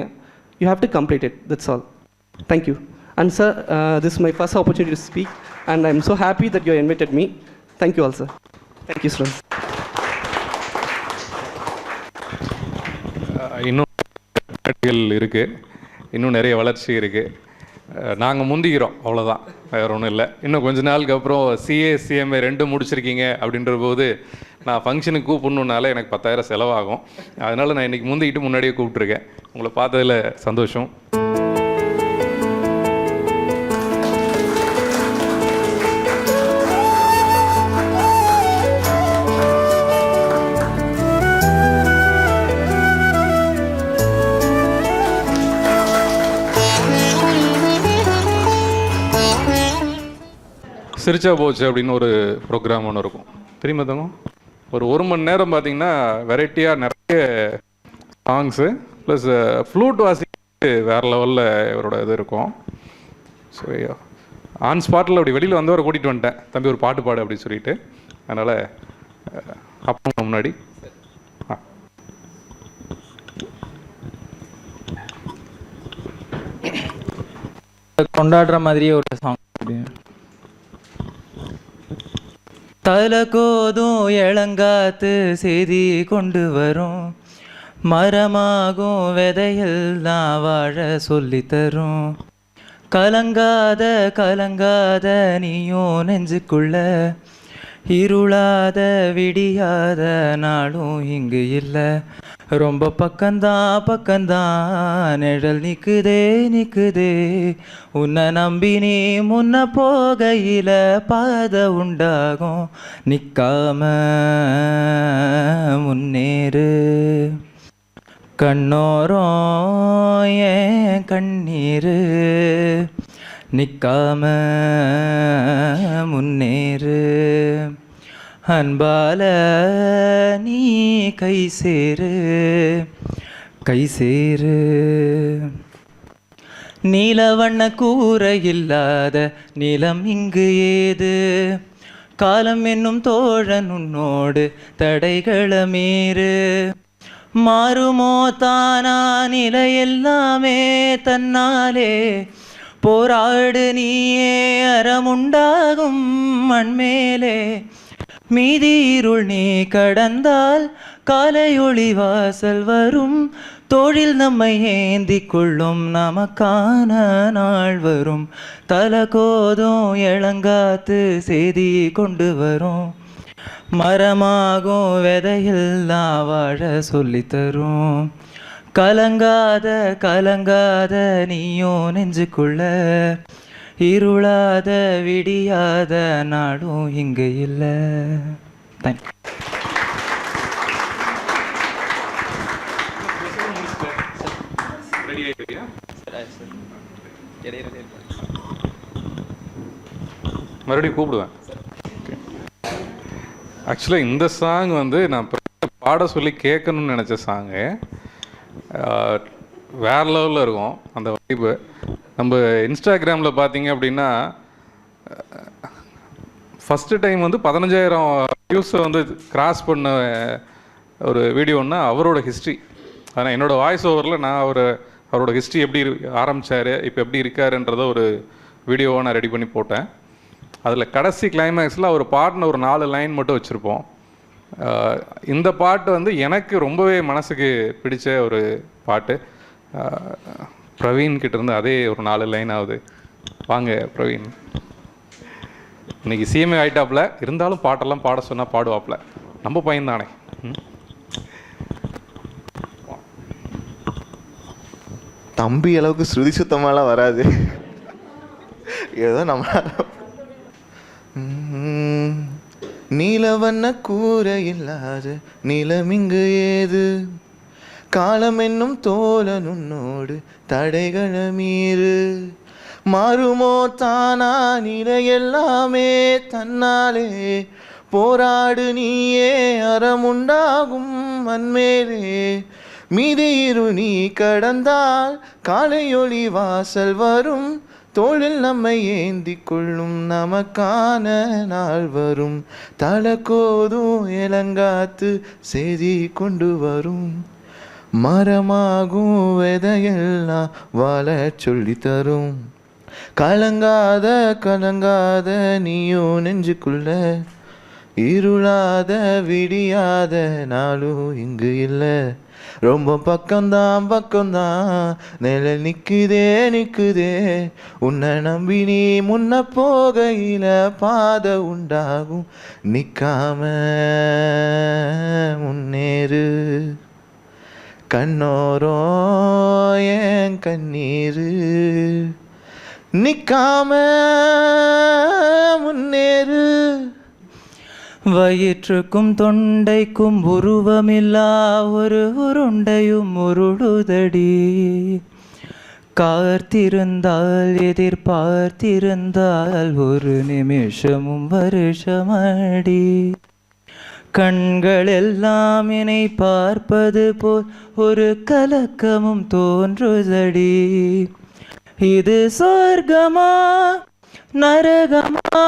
You have to complete it. That's all. Thank you. And sir, this is my first opportunity to speak and I am so happy that you invited me. Thank you all sir. Thank you students. இன்னும் இருக்குது, இன்னும் நிறைய வளர்ச்சி இருக்குது. நாங்கள் முந்திக்கிறோம், அவ்வளோதான், வேறு ஒன்றும் இல்லை. இன்னும் கொஞ்ச நாளுக்கு அப்புறம் சிஏ ரெண்டு முடிச்சிருக்கீங்க அப்படின்ற போது நான் ஃபங்க்ஷனுக்கு கூப்பிடணுன்னால எனக்கு 10,000 செலவாகும். அதனால் நான் இன்றைக்கி முந்திக்கிட்டு முன்னாடியே கூப்பிட்ருக்கேன். உங்களை பார்த்ததில் சந்தோஷம். சிரிச்சா போச்சு அப்படின்னு ஒரு ப்ரோக்ராம் ஒன்று இருக்கும், தெரியுமா தங்கம்? ஒரு 1 மணி நேரம் பார்த்தீங்கன்னா வெரைட்டியாக நிறைய சாங்ஸு ப்ளஸ் ஃப்ளூட் வாசிக்கு வேறு லெவலில் இவரோட இது இருக்கும். ஸோ ஆன் ஸ்பாட்டில் அப்படி வெளியில் வந்தவரை கூட்டிகிட்டு வந்துட்டேன், தம்பி ஒரு பாட்டு பாடு அப்படின்னு சொல்லிட்டு. அதனால் அப்போ முன்னாடி கொண்டாடுற மாதிரியே ஒரு சாங். தலகோதும் இளங்காத்து செய்தி கொண்டு வரும், மரமாகும் விதையெல்லாம் வாழ சொல்லித்தரும். கலங்காத கலங்காத நீயும் நெஞ்சுக்குள்ள, இருளாத விடியாத நாளும் இங்கு இல்லை. ரொம்ப பக்கந்தான் நிழல் நிக்குதே நிக்குதே, உன்னை நம்பி நீ முன்ன போகையில பாதை உண்டாகும். நிக்காம முன்னேறு, கண்ணோரம் ஏன் கண்ணீரு, நிக்காம முன்னேறு. அன்பால நீ கை சேரு கை சேரு. நீலவண்ண கூரை இல்லாத நிலம் இங்கு ஏது, காலம் என்னும் தோழன் உன்னோடு தடைகளை மீறு. மாறுமோ தானா நிலை எல்லாமே தன்னாலே, போராடு நீயே அறமுண்டாகும் மண்மேலே. மீதி இருள் நீ கடந்தால் காலையொளி வாசல் வரும், தோழில் நம்மை ஏந்தி கொள்ளும் நமக்கான நாள் வரும். தலகோதும் இளங்காத்து செய்தி கொண்டு வரும், மரமாகும் விதையெல்லாம் வாழ சொல்லித்தரும். கலங்காத கலங்காத நீயும் நெஞ்சுக்குள்ள, இருளாத விடியாத நாடும் இங்கு இல்லை. தேங்க்யூ. மறுபடியும் கூப்பிடுவேன். ஆக்சுவலாக இந்த சாங் வந்து நான் பாட சொல்லி கேட்கணும்னு நினச்ச சாங்கு. வேறு லெவலில் இருக்கும் அந்த வைப்பு. நம்ம இன்ஸ்டாகிராமில் பார்த்தீங்க அப்படின்னா ஃபஸ்ட்டு டைம் வந்து 15,000 வியூஸை வந்து கிராஸ் பண்ண ஒரு வீடியோன்னா அவரோட ஹிஸ்ட்ரி. ஆனால் என்னோடய வாய்ஸ் ஓவரில் நான் அவரோட ஹிஸ்ட்ரி எப்படி ஆரம்பித்தார், இப்போ எப்படி இருக்காருன்றத ஒரு வீடியோவை நான் ரெடி பண்ணி போட்டேன். அதில் கடைசி கிளைமேக்ஸில் அவர் பாடின ஒரு 4 லைன் மட்டும் வச்சுருப்போம். இந்த பாட்டு வந்து எனக்கு ரொம்பவே மனசுக்கு பிடிச்ச ஒரு பாட்டு. பிரவீன் கிட்டேருந்து அதே ஒரு 4 லைன் ஆகுது. வாங்க பிரவீன். இன்னைக்கு சிஎம்ஏ ஆகிட்டாப்புல, இருந்தாலும் பாட்டெல்லாம் பாட சொன்னால் பாடுவாப்புல. நம்ம பையன் தானே. தம்பி அளவுக்கு ஸ்ருதி சுத்தமாலாம் வராது, ஏதோ நம்ம. நீலவண்ண கூரை இல்லாத நிலமிங்கு ஏது, காலம் என்னும் தோழன் உன்னோடு தடைகள மீறு, மாறுமோ தானா நிலையெல்லாமே தன்னாலே, போராடு நீயே அறமுண்டாகும் மண்மேலே, மீதியிரு நீ கடந்தால் காலையொளி வாசல் வரும், தோளில் நம்மை ஏந்தி கொள்ளும் நமக்கான நாள் வரும், தலக்கோதும் இளங்காத்து செய்தி கொண்டு வரும், மரமாகும் விதையெல்லாம் வாழ சொல்லி தரும், கலங்காத கலங்காத நீயும் நெஞ்சுக்குள்ள, இருளாத விடியாத நாளும் இங்கு இல்லை, ரொம்ப பக்கம்தான் நிழல் நிற்குதே நிற்குதே, உன்னை நம்பி நீ முன்ன போகையில பாதை உண்டாகும், நிற்காம முன்னேறு, கண்ணோரோ என் கண்ணீரு, நிற்காம முன்னேறு. வயிற்றுக்கும் தொண்டைக்கும் உருவமில்லா ஒரு உருண்டையும் உருளுதடி, காத்திருந்தால் எதிர்பார்த்திருந்தால் ஒரு நிமிஷமும் வருஷமடி, கண்கள் எல்லாம் என்னை பார்ப்பது போல் ஒரு கலக்கமும் தோன்றுதடி, இது சொர்க்கமா நரகமா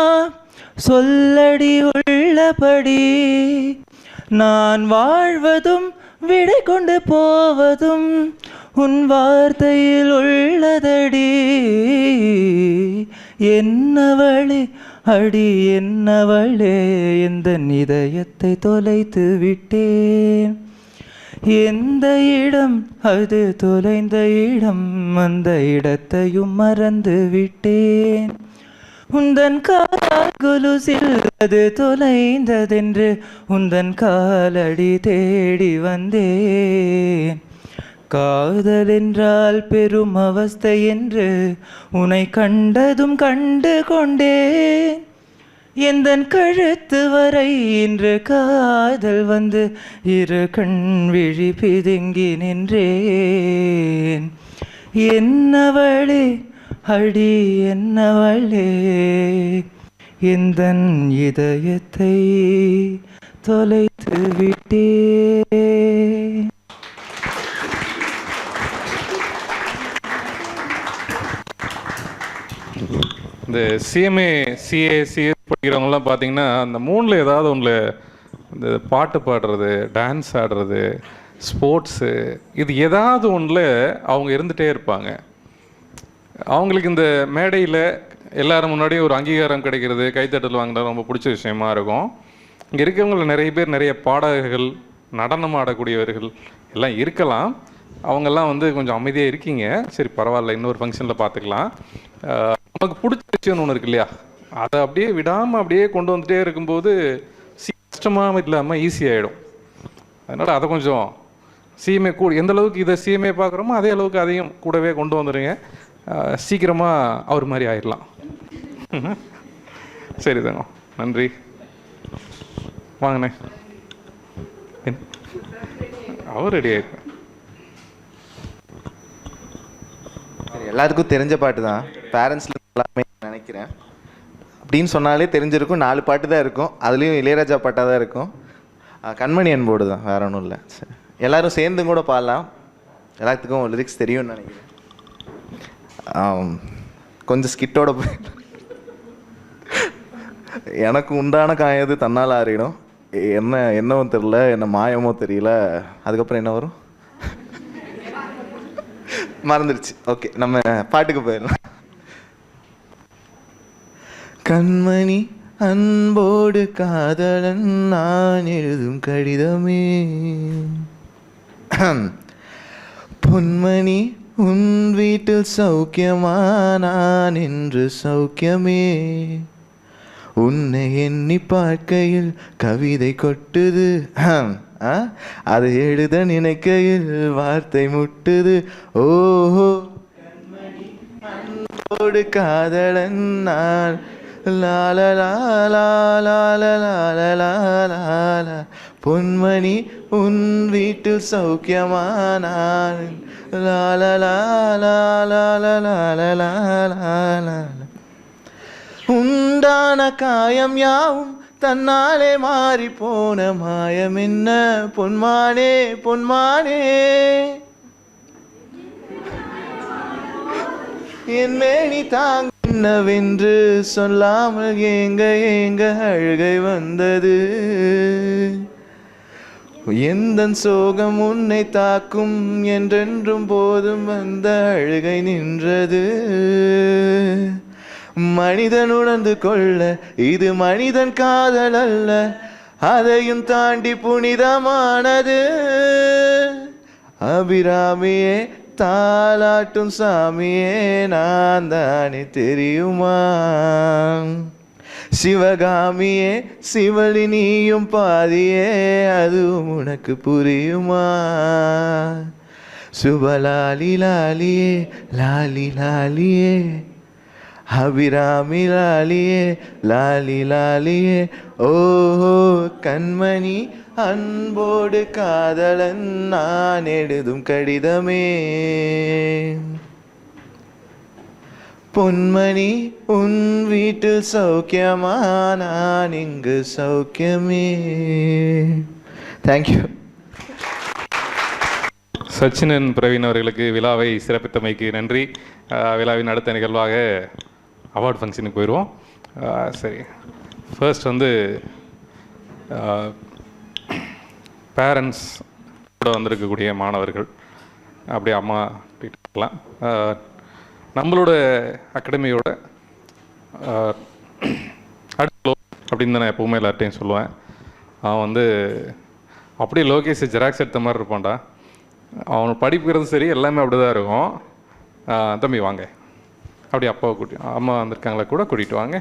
சொல்லடி உள்ளபடி, நான் வாழ்வதும் விடை கொண்டு போவதும் உன் வார்த்தையில் உள்ளதடி, என்னவளே அடி என்னவளே எந்த இதயத்தை தொலைத்து விட்டேன், எந்த இடம் அது தொலைந்த இடம், அந்த இடத்தையும் மறந்து விட்டேன், உந்தன் காலுசில் அது தொலைந்ததென்று உந்தன் காலடி தேடி வந்தேன், காதல் என்றால் பெரும் அவஸ்தை என்று உன்னை கண்டதும் கண்டு கொண்டேன், எந்தன் கழுத்து வரை இன்று காதல் வந்து இரு கண் விழி பிதுங்கி நின்றேன், என்னவளே அடி என்னவளே எந்தன் இதயத்தை தொலைத்து விட்டே. இந்த சிஎம்ஏ சிஏ சிஎஸ் படிக்கிறவங்கலாம் பார்த்தீங்கன்னா அந்த 3ல் ஏதாவது ஒன்றில் இந்த பாட்டு பாடுறது, டான்ஸ் ஆடுறது, ஸ்போர்ட்ஸு, இது ஏதாவது ஒன்றில் அவங்க இருந்துகிட்டே இருப்பாங்க. அவங்களுக்கு இந்த மேடையில் எல்லாரும் முன்னாடியும் ஒரு அங்கீகாரம் கிடைக்கிறது, கைத்தட்டல் வாங்குறது ரொம்ப பிடிச்ச விஷயமா இருக்கும். இங்கே இருக்கிறவங்கள நிறைய பேர் நிறைய பாடகர்கள், நடனம் ஆடக்கூடியவர்கள் எல்லாம் இருக்கலாம். அவங்கெல்லாம் வந்து கொஞ்சம் அமைதியாக இருக்கீங்க. சரி பரவாயில்ல, இன்னொரு ஃபங்க்ஷனில் பார்த்துக்கலாம். நமக்கு பிடிச்ச விஷயம்னு ஒன்று இருக்கு இல்லையா, அதை அப்படியே விடாமல் அப்படியே கொண்டு வந்துகிட்டே இருக்கும்போது கஷ்டமாக இல்லாமல் ஈஸியாகிடும். அதனால் அதை கொஞ்சம் சிஎம்ஏ எந்த அளவுக்கு இதை சிஎம்ஏ பார்க்குறோமோ அதே அளவுக்கு அதையும் கூடவே கொண்டு வந்துடுங்க. சீக்கிரமாக அவர் மாதிரி ஆயிடலாம். சரி தாங்க, நன்றி. வாங்கண்ணே. அவர் ரெடி ஆயிருப்பேன். எல்லாருக்கும் தெரிஞ்ச பாட்டு தான், பேரண்ட்ஸில் எல்லாமே நினைக்கிறேன். அப்படின்னு சொன்னாலே தெரிஞ்சிருக்கும். 4 பாட்டு தான் இருக்கும், அதுலேயும் இளையராஜா பாட்டாக தான் இருக்கும். கண்மணி அன்போடு தான், வேற ஒன்றும் இல்லை. எல்லோரும் சேர்ந்து கூட பாடலாம். எல்லாத்துக்கும் லிரிக்ஸ் தெரியும்னு நினைக்கிறேன். கொஞ்சம் ஸ்கிட்டோட போய் எனக்கு உண்டான காயது தன்னால் ஆறிடும், என்னவோ தெரியல, என்ன மாயமோ தெரியல, அதுக்கப்புறம் என்ன வரும் மறந்துடுச்சு. ஓகே, நம்ம பாட்டுக்கு போயிடலாம். கண்மணி அன்போடு காதலன் நான் எழுதும் கடிதமே. பொன்மணி உன் வீட்டில் சௌக்கியமா நான் என்று சௌக்கியமே. உன்னை எண்ணி பார்க்கையில் கவிதை கொட்டுது, அதை எழுத நினைக்கையில் வார்த்தை முட்டுது. ஓஹோ கண்மணி அன்போடு காதலன் நான் லாலலாலா. பொன்மணி உன் வீட்டில் சௌக்கியமானான் லாலலாலா. உண்டான காயம் யாவும் தன்னாலே மாறி போன மாயம் என்ன பொன்மானே பொன்மானே. என் மேனி தாங்கினவென்று சொல்லாமல் ஏங்க ஏங்க அழுகை வந்தது. எந்த சோகம் உன்னை தாக்கும் என்றென்றும் போதும் வந்த அழுகை நின்றது. மனிதன் உணர்ந்து கொள்ள இது மனிதன் காதல் அல்ல, அதையும் தாண்டி புனிதமானது. அபிராமியே தாலாட்டும் சாமியே நான் தானே தெரியுமா. சிவகாமியே சிவலி நீயும் பாதியே அதுவும் உனக்கு புரியுமா. சுபலாலி லாலியே லாலி லாலியே அபிராமி லாலியே லாலி லாலியே. ஓஹோ கண்மணி அன்போடு காதலன் நான் எழுதும் கடிதமே. பொன்மணி உன் வீட்டில் சௌக்கியமா நான் இங்கு சௌக்கியமே. தேங்க்யூ. சச்சினன் பிரவீன் அவர்களுக்கு விழாவை சிறப்பித்தமைக்கு நன்றி. விழாவின் அடுத்த நிகழ்வாக அவார்ட் ஃபங்க்ஷனுக்கு போயிடுவோம். சரி, ஃபர்ஸ்ட் வந்து பேரண்ட்ஸ் கூட வந்திருக்கக்கூடிய மாணவர்கள் அப்படியே அம்மா இருக்கலாம். நம்மளோட அகாடமியோட அடுத்த அப்படின்னு தான் நான் எப்போவுமே எல்லார்ட்டையும் சொல்லுவேன். அவன் வந்து அப்படியே லோகேஷ் ஜெராக்ஸ் எடுத்த மாதிரி இருப்பான்டா. அவன் படிப்புறது சரி எல்லாமே அப்படி தான் இருக்கும். தம்பி வாங்க, அப்படி அப்பாவை அம்மா வந்திருக்காங்களா கூட கூட்டிகிட்டு வாங்க.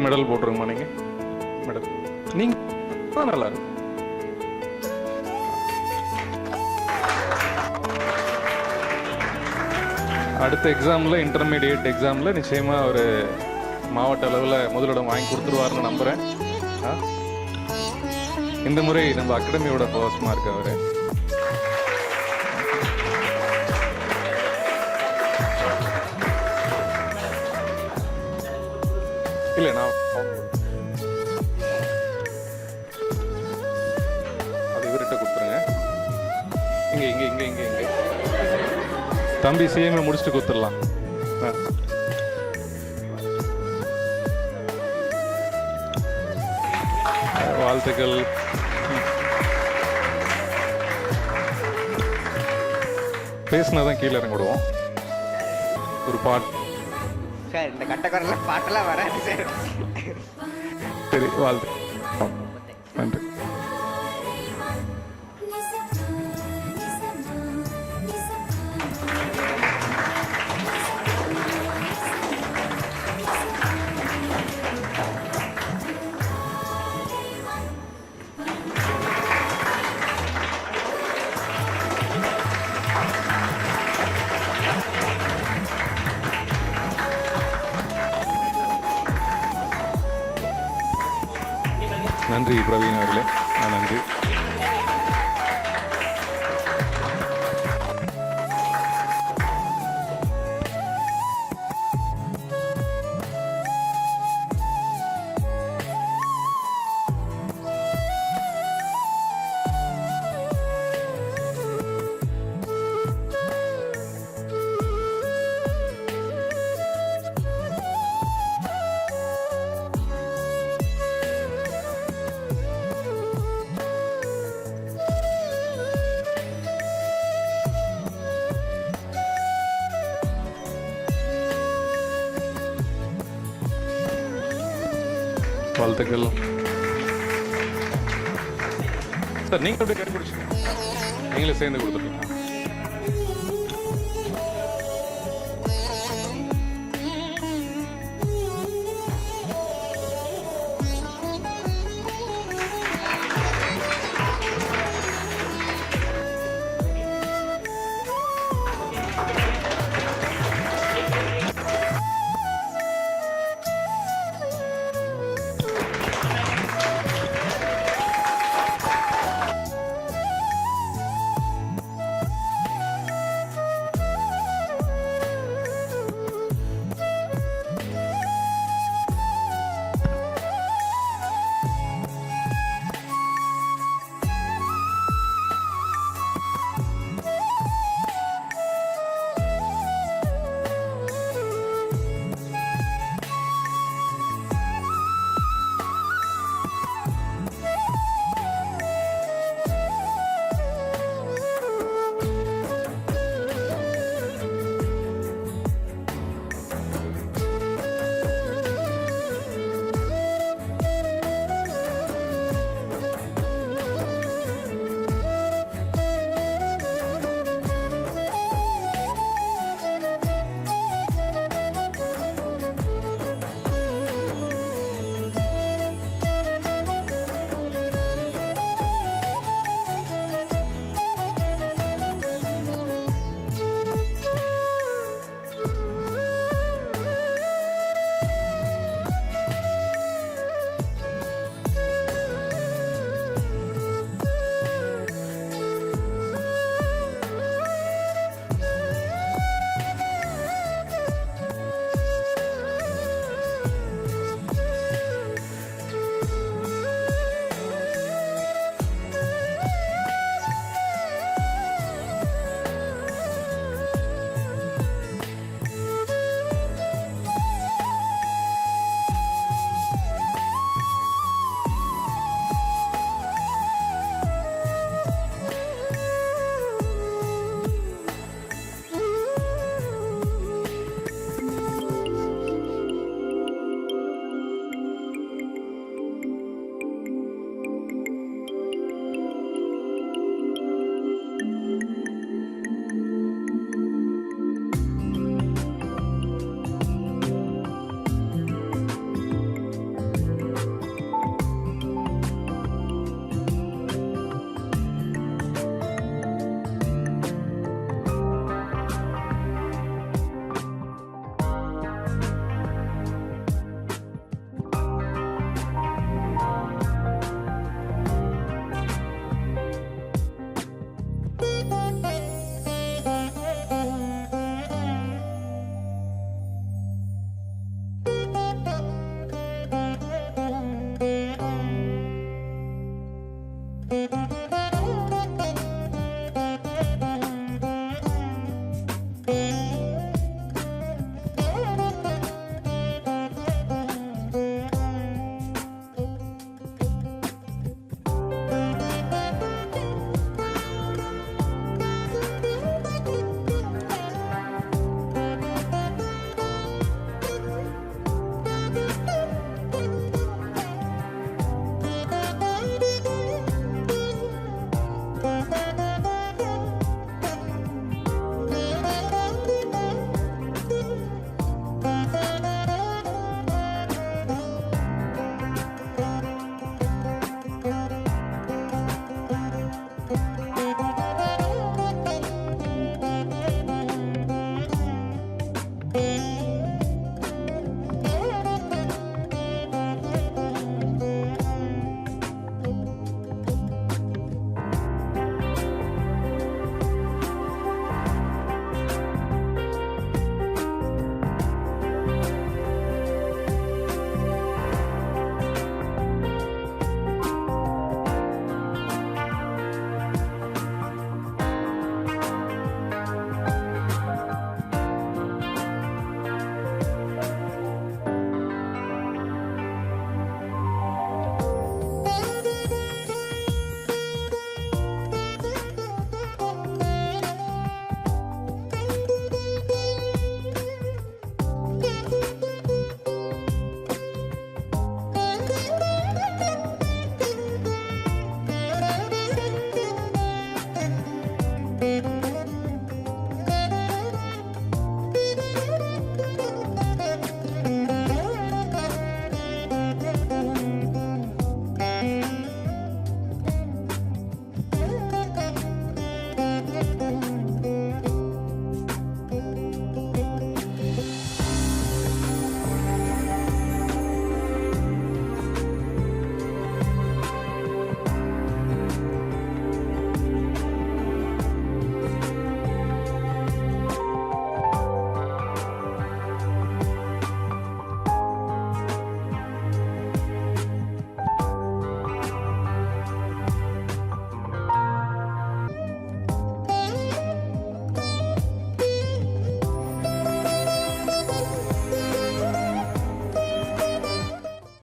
மெடல் போட்டுருங்கம்மா. நீங்கள் மெடல் நீங்கள் நல்லா இருக்கும். அடுத்த எக்ஸாமில் இன்டர்மீடியட் எக்ஸாமில் நிச்சயமாக ஒரு மாவட்ட அளவில் முதலிடம் வாங்கி கொடுத்துருவாருன்னு நம்புகிறேன். இந்த முறை நம்ம அகாடமியோட ஃபர்ஸ்ட் மார்க் அவர். இல்லை நான் அது இவர்கிட்ட கொடுத்துருங்க. இங்கே இங்கே இங்கே இங்கே இங்கே தம்பி சிஎம்ஏ முடிச்சுட்டு கொடுத்துடலாம். வாழ்த்துக்கள். பேசினாதான் கீழே இறங்கிடுவோம். ஒரு பாட்டு சார், இந்த கட்டக்குரல்ல பாட்டெல்லாம் வராது சார். சரி, வாழ்த்து. நன்றி. நன்றி பிரவீன் அவர்களே, நன்றி. வாழ்த்துக்கள் சார். நீங்கள் அப்படியே கண்டுபிடிச்சு நீங்களே சேர்ந்து கொடுத்துருக்கீங்க.